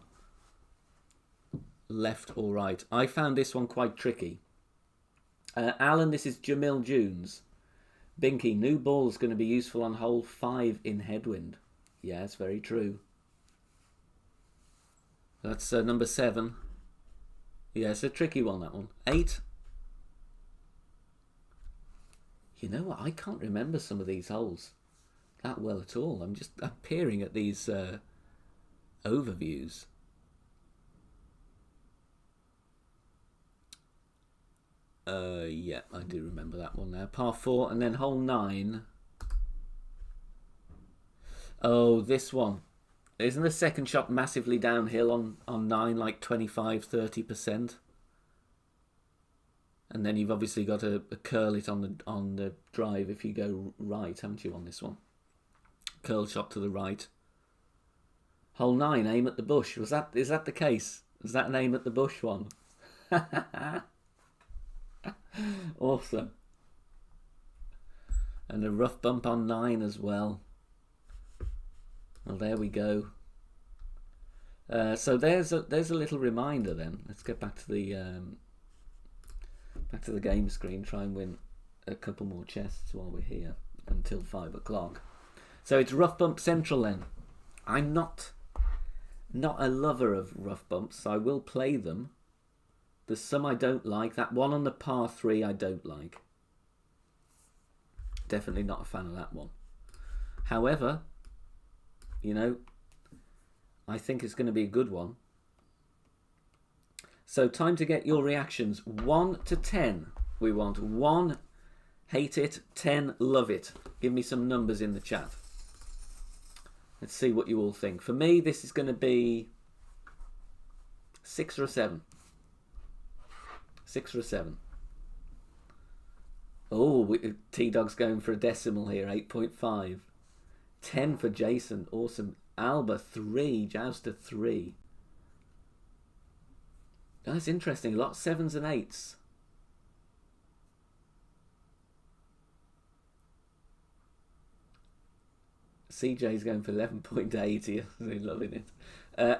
Left or right. I found this one quite tricky. Alan, this is Jamil Dunes. Binky, new ball is going to be useful on hole 5 in headwind. Yes, very true. That's number 7. Yeah, it's a tricky one, that one. 8. You know what? I can't remember some of these holes that well at all. I'm peering at these overviews. Yeah, I do remember that one now. Par 4 and then hole 9. Oh, this one. Isn't the second shot massively downhill on 9, like 25-30%? And then you've obviously got to curl it on the drive if you go right, haven't you, on this one? Curl shot to the right. Hole 9, aim at the bush. Is that the case? Was that an aim at the bush one? Awesome. And a rough bump on 9 as well. Well, there we go. So there's a little reminder then. Let's get back to the game screen. Try and win a couple more chests while we're here until 5 o'clock. So it's rough bump central then. I'm not a lover of rough bumps, so I will play them. There's some I don't like. That one on the par 3 I don't like. Definitely not a fan of that one. However, you know, I think it's going to be a good one. So time to get your reactions. 1 to 10. We want 1, hate it, 10, love it. Give me some numbers in the chat. Let's see what you all think. For me, this is going to be 6 or a 7. 6 or a 7. Oh, T-Dog's going for a decimal here, 8.5. 10 for Jason, awesome. Alba, 3, Jouster, 3. That's interesting, a lot of 7s and 8s. CJ's going for 11.8 here, loving it.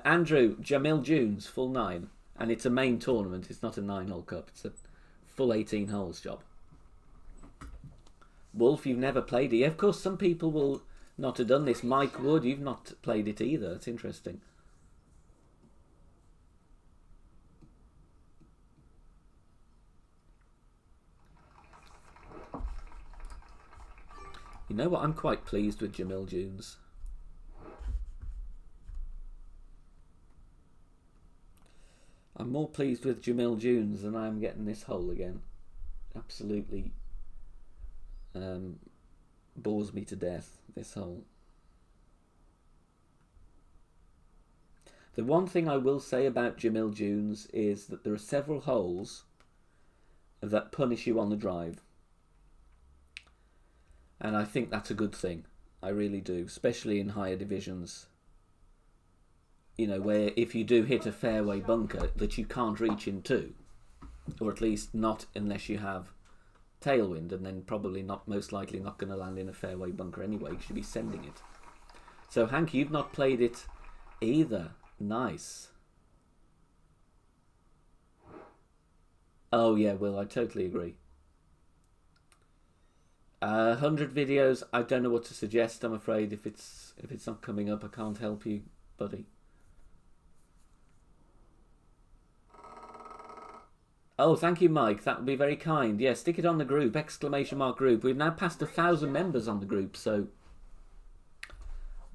Andrew, Jamil Dunes, full 9. And it's a main tournament, it's not a 9-hole cup, it's a full 18 holes job. Wolf, you've never played it. Yeah, of course, some people will not have done this. Mike Wood, you've not played it either. That's interesting. You know what? I'm quite pleased with Jamil Dunes. I'm more pleased with Jamil Dunes than I am getting this hole again. Absolutely bores me to death, this hole. The one thing I will say about Jamil Dunes is that there are several holes that punish you on the drive. And I think that's a good thing. I really do, especially in higher divisions. You know, where if you do hit a fairway bunker that you can't reach into, or at least not unless you have tailwind, and then probably not, most likely not going to land in a fairway bunker anyway, you should be sending it. So Hank, you've not played it either. Nice. Oh yeah, Will, I totally agree. 100 videos, I don't know what to suggest, I'm afraid. If it's not coming up, I can't help you, buddy. Oh, thank you, Mike. That would be very kind. Yeah, stick it on the group, exclamation mark group. We've now passed 1,000 members on the group, so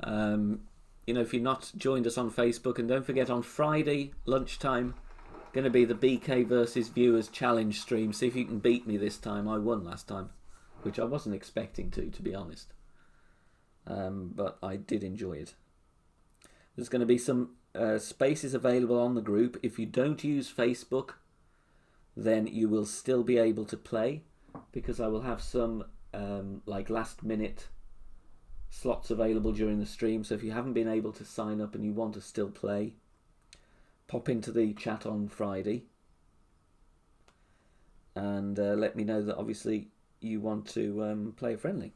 you know, if you've not joined us on Facebook, and don't forget on Friday lunchtime, going to be the BK versus Viewers Challenge stream. See if you can beat me this time. I won last time, which I wasn't expecting to be honest. But I did enjoy it. There's going to be some spaces available on the group. If you don't use Facebook, then you will still be able to play, because I will have some like last minute slots available during the stream. So if you haven't been able to sign up and you want to still play, pop into the chat on Friday and let me know that obviously you want to play a friendly.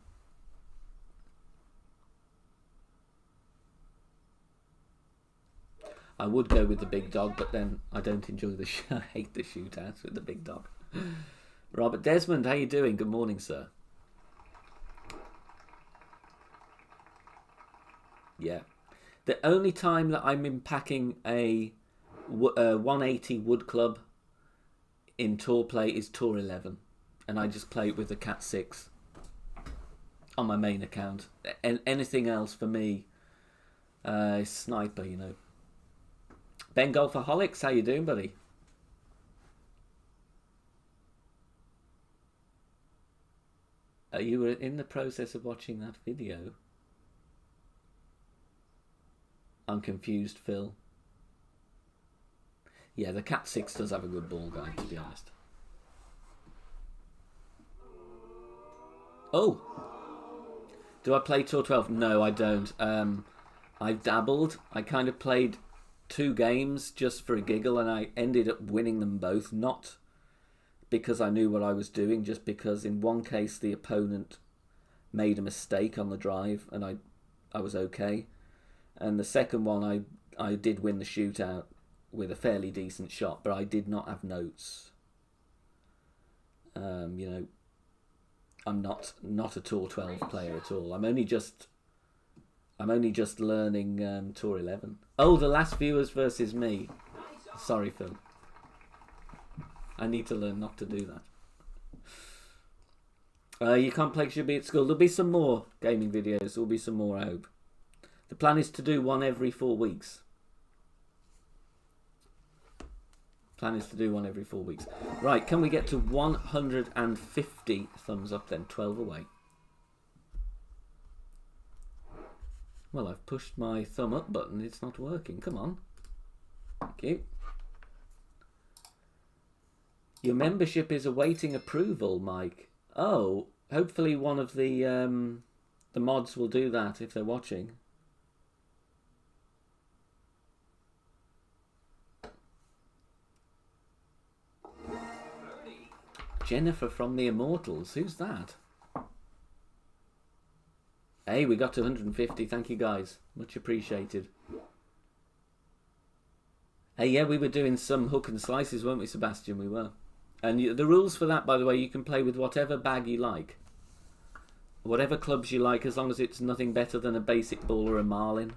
I would go with the big dog, but then I don't enjoy the I hate the shootouts with the big dog. Robert Desmond, how you doing? Good morning, sir. Yeah. The only time that I'm unpacking a 180 wood club in tour play is tour 11, and I just play it with the Cat 6 on my main account. And anything else for me is sniper, you know. Ben Golfaholics, how you doing, buddy? You were in the process of watching that video. I'm confused, Phil. Yeah, the Cat 6 does have a good ball guide, to be honest. Oh! Do I play Tour 12? No, I don't. I've dabbled. I kind of played 2 games just for a giggle, and I ended up winning them both. Not because I knew what I was doing, just because in one case the opponent made a mistake on the drive and I was okay. And the second one I did win the shootout with a fairly decent shot, but I did not have notes. You know, I'm not a Tour 12 player at all. I'm only just learning Tour 11. Oh, the last Viewers versus me. Sorry, Phil. I need to learn not to do that. You can't play, should be at school. There'll be some more gaming videos. There'll be some more, I hope. The plan is to do one every 4 weeks. Plan is to do one every 4 weeks. Right, can we get to 150 thumbs up then? 12 away. Well, I've pushed my thumb up button. It's not working. Come on. Thank you. Your membership is awaiting approval, Mike. Oh, hopefully one of the mods will do that if they're watching. Jennifer from the Immortals. Who's that? Hey, we got to 150. Thank you, guys. Much appreciated. Hey, yeah, we were doing some hook and slices, weren't we, Sebastian? We were. And the rules for that, by the way, you can play with whatever bag you like. Whatever clubs you like, as long as it's nothing better than a basic ball or a marlin.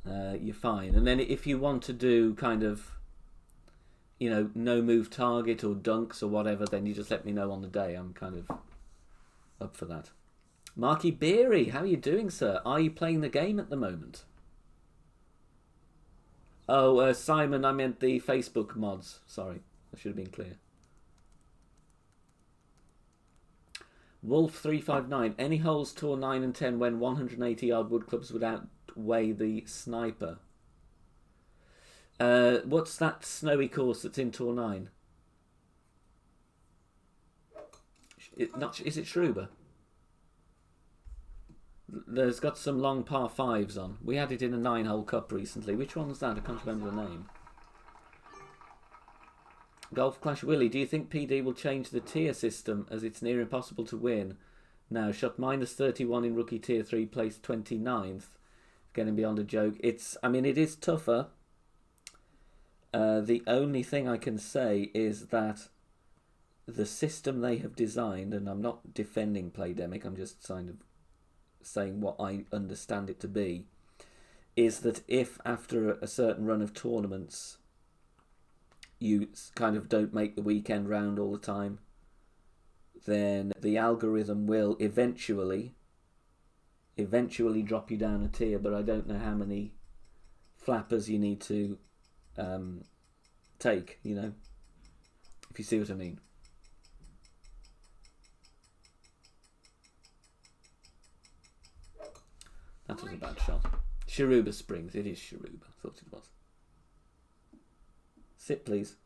You're fine. And then if you want to do kind of, you know, no move target or dunks or whatever, then you just let me know on the day. I'm kind of up for that. Marky Beery, how are you doing, sir? Are you playing the game at the moment? Oh, Simon, I meant the Facebook mods. Sorry, I should have been clear. Wolf359, any holes Tour 9 and 10 when 180-yard wood clubs would outweigh the sniper? What's that snowy course that's in Tour 9? Is it Schruber? There's got some long par 5s on. We had it in a 9-hole cup recently. Which one was that? I can't remember the name. Golf Clash Willie, do you think PD will change the tier system as it's near impossible to win? Now, shot -31 in rookie tier 3, placed 29th. Getting beyond a joke. I mean, it is tougher. The only thing I can say is that the system they have designed, and I'm not defending Playdemic, I'm just kind of saying what I understand it to be, is that if after a certain run of tournaments you kind of don't make the weekend round all the time, then the algorithm will eventually drop you down a tier, but I don't know how many flappers you need to take, you know, if you see what I mean. That was a bad shot. Sharuba Springs. It is Sharuba. I thought it was. Sit, please.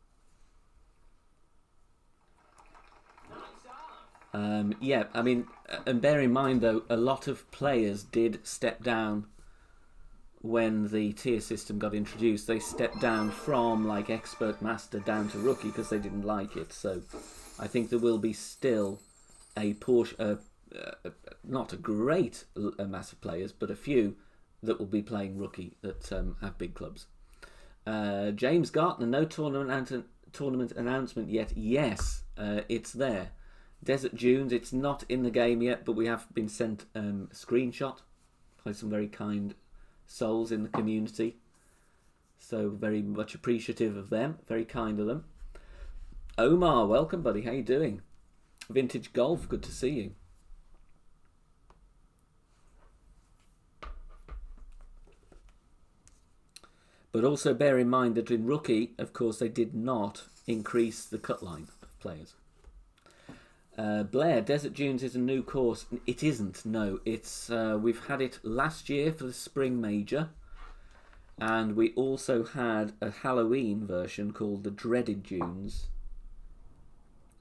Yeah, I mean, and bear in mind, though, a lot of players did step down when the tier system got introduced. They stepped down from, like, Expert Master down to Rookie because they didn't like it. So I think there will be still a portion... not a great mass of players, but a few that will be playing Rookie that have big clubs. James Gartner, no tournament announcement yet. Yes, it's there. Desert Dunes, it's not in the game yet, but we have been sent a screenshot by some very kind souls in the community. So very much appreciative of them. Very kind of them. Omar, welcome, buddy. How you doing? Vintage Golf, good to see you. But also bear in mind that in Rookie, of course, they did not increase the cut line of players. Blair, Desert Dunes is a new course. It isn't, no. It's we've had it last year for the Spring Major. And we also had a Halloween version called the Dreaded Dunes.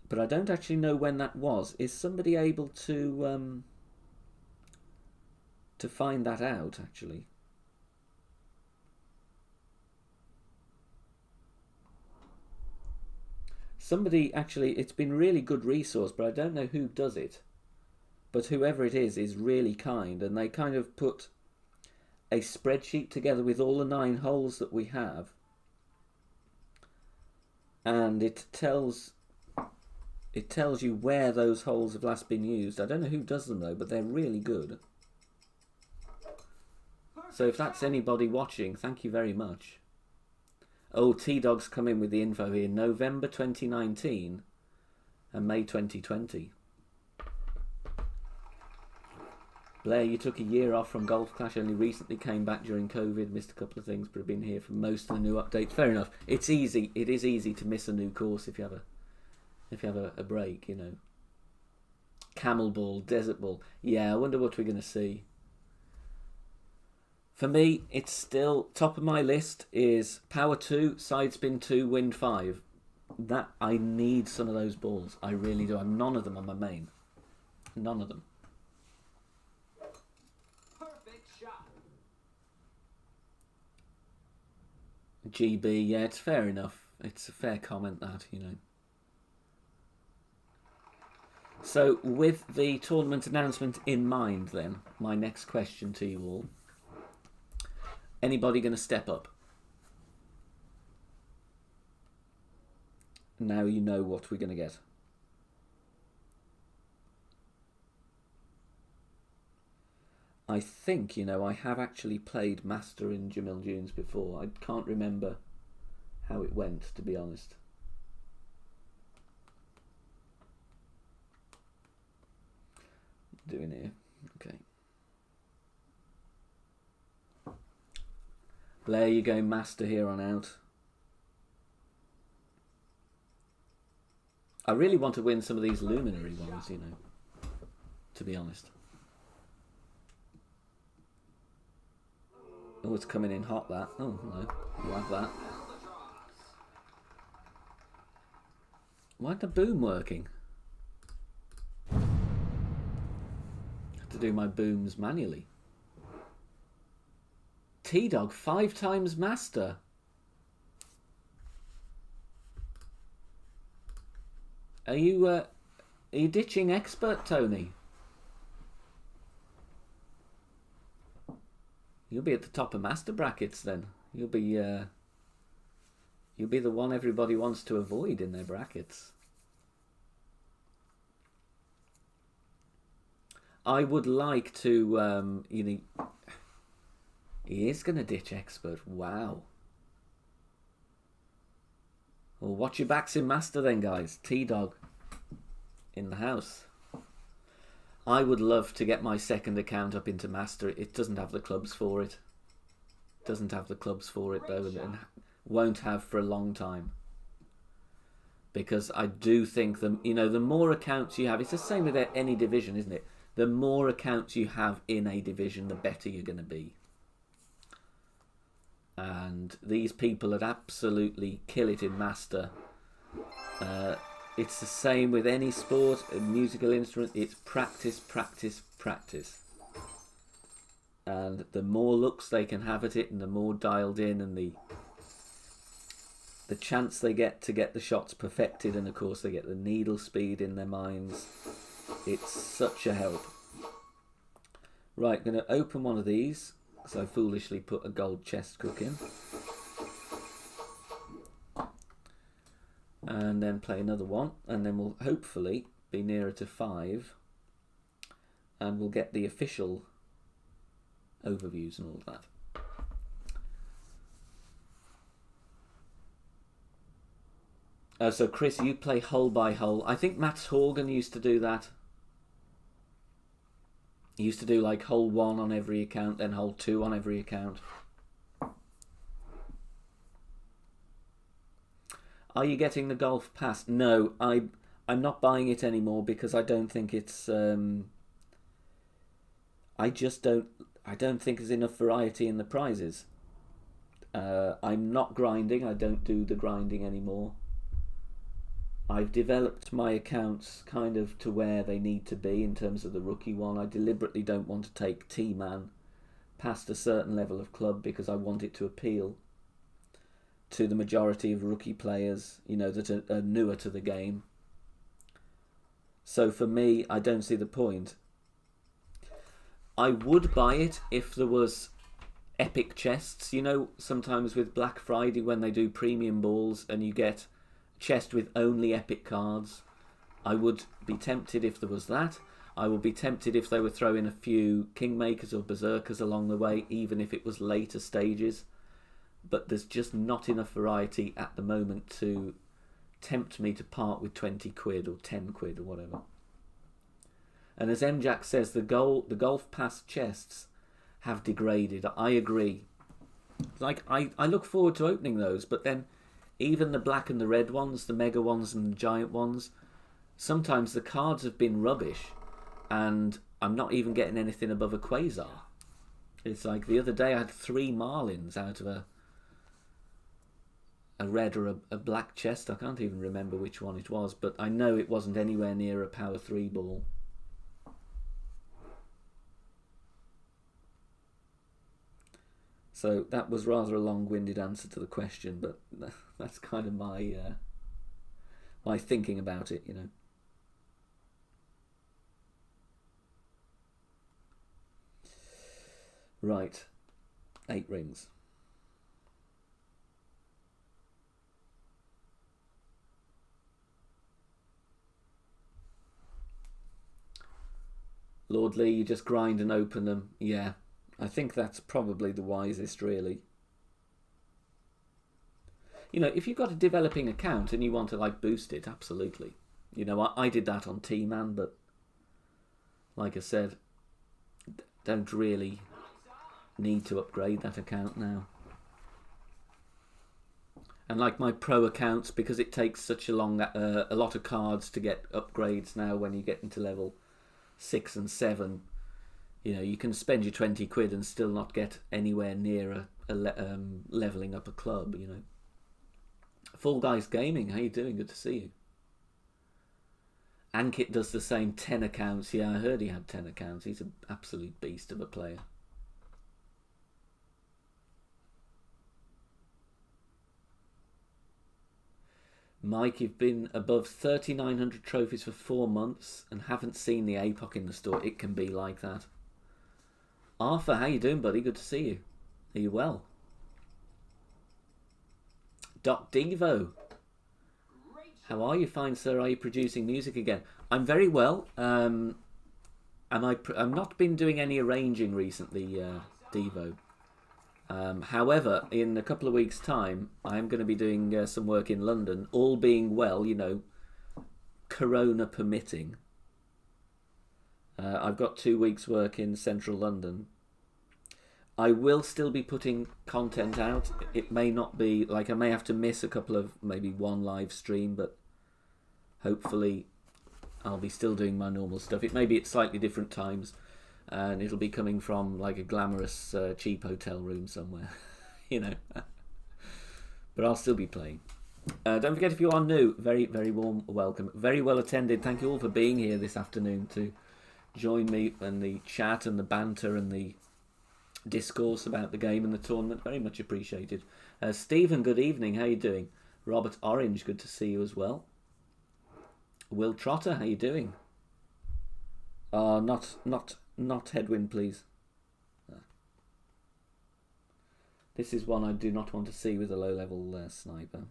But I don't actually know when that was. Is somebody able to find that out, actually? Somebody, actually, it's been really good resource, but I don't know who does it. But whoever it is really kind, and they kind of put a spreadsheet together with all the 9 holes that we have. And it tells you where those holes have last been used. I don't know who does them though, but they're really good. So if that's anybody watching, thank you very much. Oh, T-Dog's come in with the info here. November 2019 and May 2020. Blair, you took a year off from Golf Clash, only recently came back during COVID, missed a couple of things, but have been here for most of the new updates. Fair enough. It's easy. It is easy to miss a new course if you have a break, you know. Camel Ball, Desert Ball. Yeah, I wonder what we're going to see. For me, it's still top of my list is Power 2, Side Spin 2, Wind 5. That I need some of those balls. I really do. I'm none of them on my main. None of them. Perfect shot. GB, yeah, it's fair enough. It's a fair comment, that, you know. So, with the tournament announcement in mind, then, my next question to you all. Anybody going to step up? Now you know what we're going to get. I think, you know, I have actually played Master in Jamil Dunes before. I can't remember how it went, to be honest. Doing here. Okay. Blair, you going Master here on out. I really want to win some of these Luminary ones, you know, to be honest. Oh, it's coming in hot, that. Oh, hello. We'll have that. Why isn't the boom working? I have to do my booms manually. T-Dog, 5 times Master. Are you ditching Expert, Tony? You'll be at the top of Master brackets then. You'll be the one everybody wants to avoid in their brackets. I would like to, you know. He is going to ditch Expert. Wow. Well, watch your backs in Master then, guys. T-Dog in the house. I would love to get my second account up into Master. It doesn't have the clubs for it. Doesn't have the clubs for it, though, and won't have for a long time. Because I do think the more accounts you have, it's the same with any division, isn't it? The more accounts you have in a division, the better you're going to be. And these people that absolutely kill it in Master. It's the same with any sport, a musical instrument. It's practice, practice, practice. And the more looks they can have at it, and the more dialed in, and the chance they get to get the shots perfected, and of course they get the needle speed in their minds. It's such a help. Right, going to open one of these. So I foolishly put a gold chest cook in. And then play another one. And then we'll hopefully be nearer to 5. And we'll get the official overviews and all that. So Chris, you play hole by hole. I think Mats Horgan used to do that. He used to do like hole 1 on every account, then hole 2 on every account. Are you getting the golf pass? No, I'm not buying it anymore because I don't think it's. I don't think there's enough variety in the prizes. I'm not grinding. I don't do the grinding anymore. I've developed my accounts kind of to where they need to be in terms of the rookie one. I deliberately don't want to take T-Man past a certain level of club because I want it to appeal to the majority of rookie players, that are newer to the game. So for me, I don't see the point. I would buy it if there was epic chests. Sometimes with Black Friday when they do premium balls and you get chest with only epic cards, I would be tempted if there was that. I would be tempted if they were throwing a few Kingmakers or Berserkers along the way, even if it was later stages. But there's just not enough variety at the moment to tempt me to part with 20 quid or 10 quid or whatever. And as MJack says, the Golf Pass chests have degraded. I agree. I look forward to opening those, but then even the black and the red ones, the mega ones and the giant ones, sometimes the cards have been rubbish and I'm not even getting anything above a Quasar. It's like the other day I had 3 Marlins out of a red or a black chest. I can't even remember which one it was, but I know it wasn't anywhere near a Power 3 ball. So that was rather a long-winded answer to the question, but that's kind of my thinking about it, Right, 8 rings. Lord Lee, you just grind and open them. Yeah. I think that's probably the wisest, really. If you've got a developing account and you want to boost it, absolutely. I did that on T-Man, but like I said, don't really need to upgrade that account now. And like my pro accounts, because it takes such a lot of cards to get upgrades now when you get into level 6 and 7. You can spend your 20 quid and still not get anywhere near leveling up a club, Fall Guys Gaming, how you doing? Good to see you. Ankit does the same, 10 accounts. Yeah, I heard he had 10 accounts. He's an absolute beast of a player. Mike, you've been above 3,900 trophies for 4 months and haven't seen the APOC in the store. It can be like that. Arthur, how you doing, buddy? Good to see you. Are you well? Doc Devo, how are you, fine sir? Are you producing music again? I'm very well. I've not been doing any arranging recently, Devo. However, in a couple of weeks' time, I'm going to be doing some work in London, all being well, you know, Corona permitting. I've got 2 weeks' work in central London. I will still be putting content out. It may not be, like, I may have to miss a couple of, maybe one live stream, but hopefully I'll be still doing my normal stuff. It may be at slightly different times, and it'll be coming from like a glamorous cheap hotel room somewhere, you know. But I'll still be playing. Don't forget, if you are new, very, very warm welcome. Very well attended. Thank you all for being here this afternoon to join me in the chat and the banter and the discourse about the game and the tournament. Very much appreciated. Stephen, good evening. How you doing? Robert Orange, good to see you as well. Will Trotter, how you doing? Not headwind, please. This is one I do not want to see with a low-level sniper.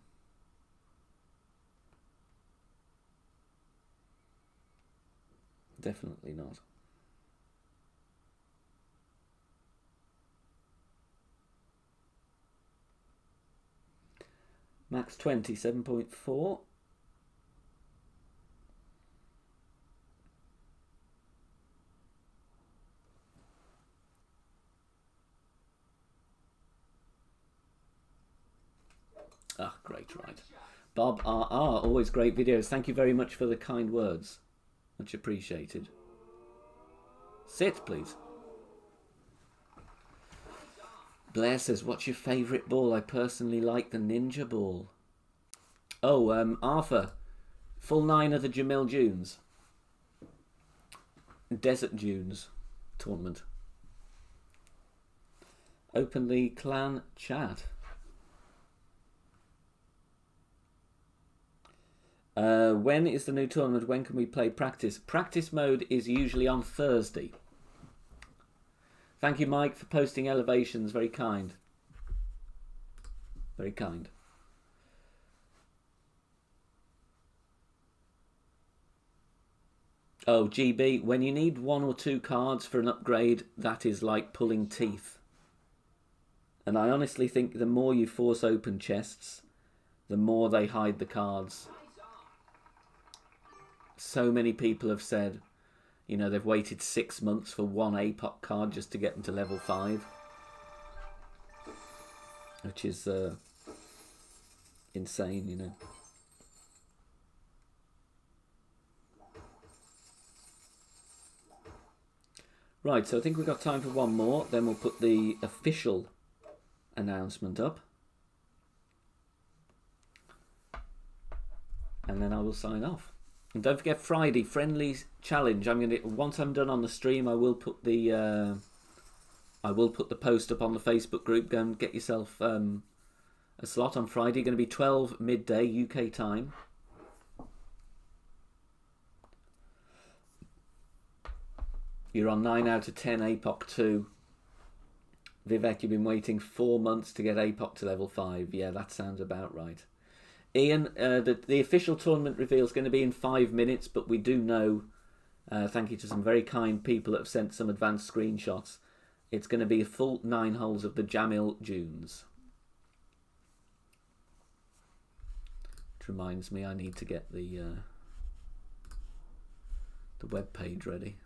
Definitely not. Max 20, 7.4. Ah, great, right. Bob RR, always great videos. Thank you very much for the kind words. Much appreciated. Sit, please. Blair says, what's your favourite ball? I personally like the ninja ball. Oh, Arthur. Full 9 of the Jamil Dunes. Desert Dunes tournament. Open the clan chat. When is the new tournament? When can we play practice? Practice mode is usually on Thursday. Thank you, Mike, for posting elevations. Very kind. Very kind. Oh, GB, when you need 1 or 2 cards for an upgrade, that is like pulling teeth. And I honestly think the more you force open chests, the more they hide the cards. So many people have said, you know, they've waited 6 months for 1 APOC card just to get them to level 5. Which is insane, you know. Right, so I think we've got time for one more. Then we'll put the official announcement up. And then I will sign off. And don't forget Friday, friendly challenge. Once I'm done on the stream, I will put the post up on the Facebook group. Go and get yourself a slot on Friday. Going to be 12 midday UK time. You're on 9 out of 10 APOC 2. Vivek, you've been waiting 4 months to get APOC to level 5. Yeah, that sounds about right. Ian, the official tournament reveal is going to be in 5 minutes, but we do know, thank you to some very kind people that have sent some advanced screenshots, it's going to be a full 9 holes of the Jamil Dunes. Which reminds me, I need to get the web page ready.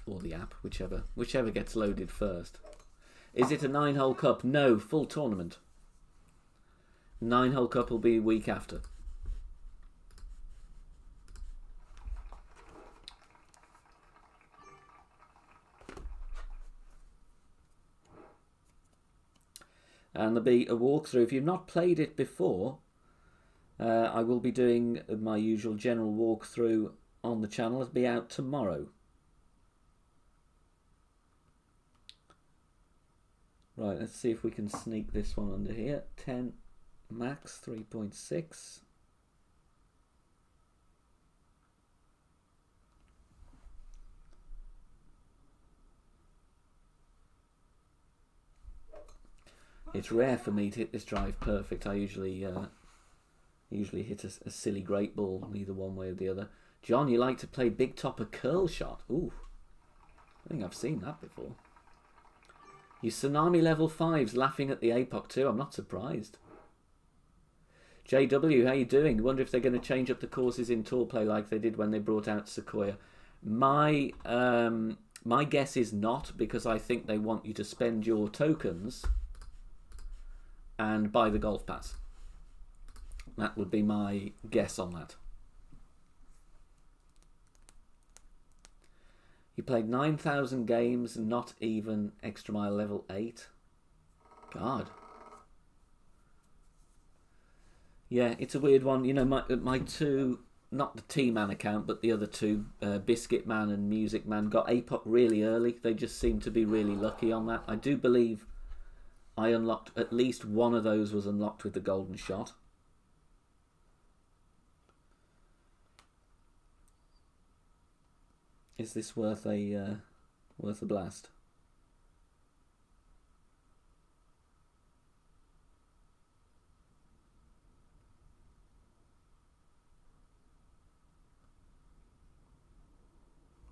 Or the app, whichever gets loaded first. Is it a 9-hole cup? No, full tournament. 9-hole cup will be a week after. And there'll be a walkthrough. If you've not played it before, I will be doing my usual general walkthrough on the channel. It'll be out tomorrow. Right, let's see if we can sneak this one under here. 10 max, 3.6. It's rare for me to hit this drive perfect. I usually Usually hit a silly great ball, either one way or the other. John, you like to play big topper curl shot? Ooh, I think I've seen that before. You tsunami level 5s laughing at the APOC too. I'm not surprised. JW, how you doing? Wonder if they're going to change up the courses in tour play like they did when they brought out Sequoia. My guess is not, because I think they want you to spend your tokens and buy the golf pass. That would be my guess on that. You played 9,000 games, not even extra mile level 8. God. Yeah, it's a weird one. You know, my two, not the T-Man account, but the other two, Biscuit Man and Music Man, got APOC really early. They just seem to be really lucky on that. I do believe I unlocked, at least one of those was unlocked with the golden shot. Is this worth a blast?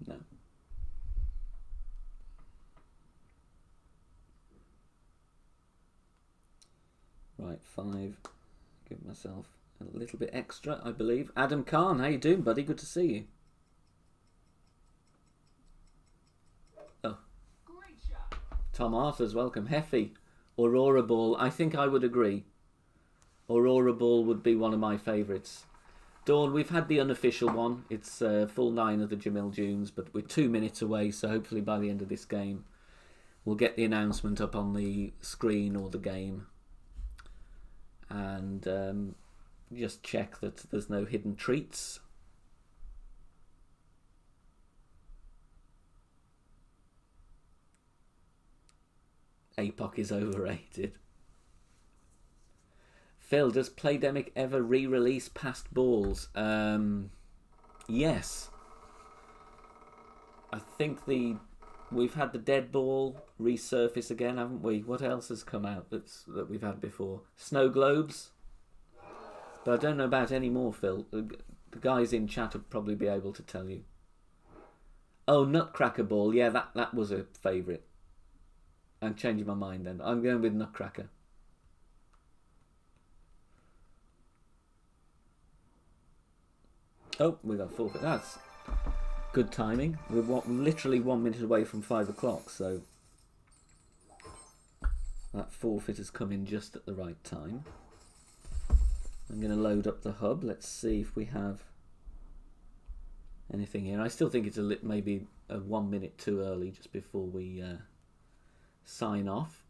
No. Right, 5. Give myself a little bit extra, I believe. Adam Khan, how you doing, buddy? Good to see you. Oh. Great shot. Tom Arthur's welcome. Heffy. Aurora Ball. I think I would agree. Aurora Ball would be one of my favourites. Dawn, we've had the unofficial one. It's full 9 of the Jamil Dunes, but we're 2 minutes away, so hopefully by the end of this game we'll get the announcement up on the screen or the game. And just check that there's no hidden treats. APOC is overrated. Phil, does Playdemic ever re-release past balls? Yes. I think we've had the dead ball resurface again, haven't we? What else has come out that we've had before? Snow globes. But I don't know about any more, Phil. The guys in chat will probably be able to tell you. Oh, Nutcracker Ball. Yeah, that was a favourite. I'm changing my mind then. I'm going with Nutcracker. Oh, we got forfeit. That's good timing. We're literally 1 minute away from 5 o'clock, so that forfeit has come in just at the right time. I'm going to load up the hub. Let's see if we have anything here. I still think it's maybe 1 minute too early, just before we sign off.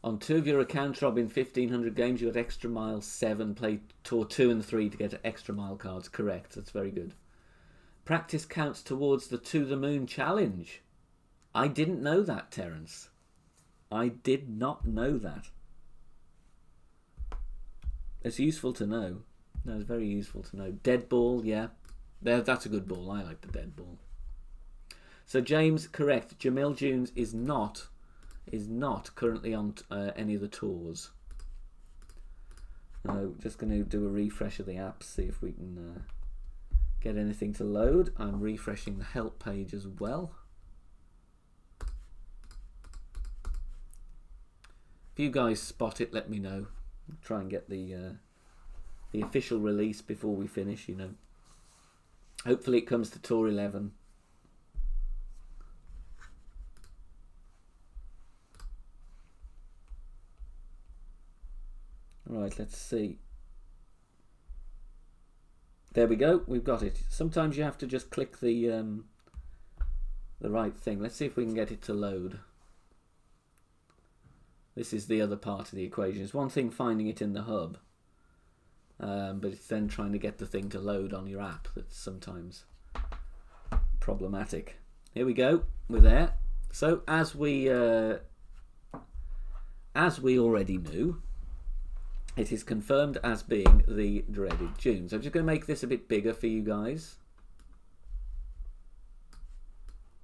On 2 of your accounts, Rob, in 1,500 games, you got Extra Mile 7, played Tour 2 and 3 to get Extra Mile cards. Correct, that's very good. Practice counts towards the To The Moon challenge. I didn't know that, Terence. I did not know that. It's useful to know. No, it's very useful to know. Dead ball, yeah. That's a good ball. I like the dead ball. So James, correct. Jamil Dunes is not currently on any of the tours. Just going to do a refresh of the app, see if we can get anything to load. I'm refreshing the help page as well. If you guys spot it, let me know. Try and get the official release before we finish, you know. Hopefully it comes to Tour 11. Right, let's see. There we go. We've got it. Sometimes you have to just click the right thing. Let's see if we can get it to load. This is the other part of the equation. It's one thing finding it in the hub, but it's then trying to get the thing to load on your app that's sometimes problematic. Here we go. We're there. So as we already knew, it is confirmed as being the dreaded Dunes. I'm just going to make this a bit bigger for you guys.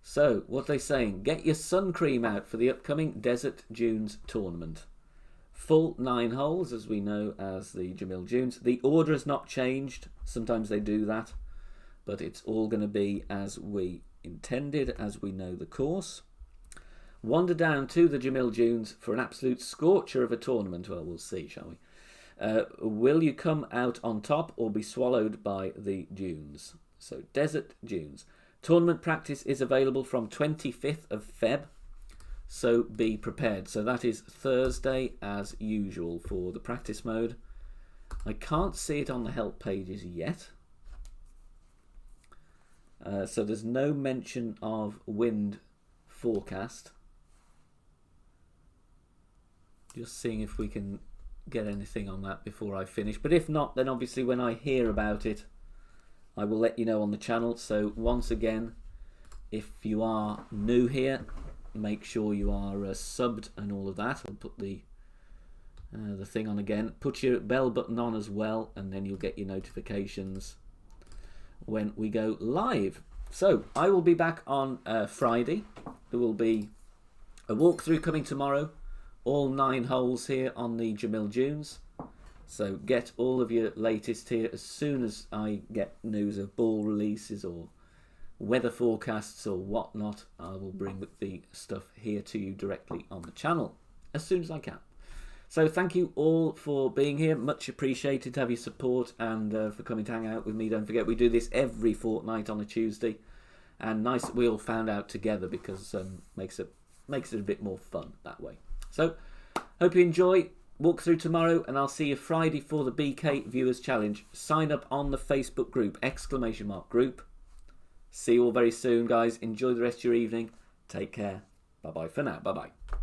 So, what are they saying? Get your sun cream out for the upcoming Desert Dunes tournament. full 9 holes, as we know as the Jamil Dunes. The order has not changed. Sometimes they do that, but it's all going to be as we intended, as we know the course. Wander down to the Jamil Dunes for an absolute scorcher of a tournament. Well, we'll see, shall we? Will you come out on top or be swallowed by the dunes? So, Desert Dunes. Tournament practice is available from 25th of Feb, so be prepared. So that is Thursday as usual for the practice mode. I can't see it on the help pages yet. So there's no mention of wind forecast. Just seeing if we can get anything on that before I finish. But if not, then obviously when I hear about it, I will let you know on the channel. So once again, if you are new here, make sure you are subbed and all of that. I'll put the thing on again. Put your bell button on as well, and then you'll get your notifications when we go live. So I will be back on Friday. There will be a walkthrough coming tomorrow. All 9 holes here on the Jamil Dunes. So get all of your latest here as soon as I get news of ball releases or weather forecasts or whatnot. I will bring the stuff here to you directly on the channel as soon as I can. So thank you all for being here. Much appreciated to have your support and for coming to hang out with me. Don't forget, we do this every fortnight on a Tuesday. And nice that we all found out together, because makes it a bit more fun that way. So, hope you enjoy. Walk through tomorrow, and I'll see you Friday for the BK Viewers Challenge. Sign up on the Facebook group, !group. See you all very soon, guys. Enjoy the rest of your evening. Take care. Bye-bye for now. Bye-bye.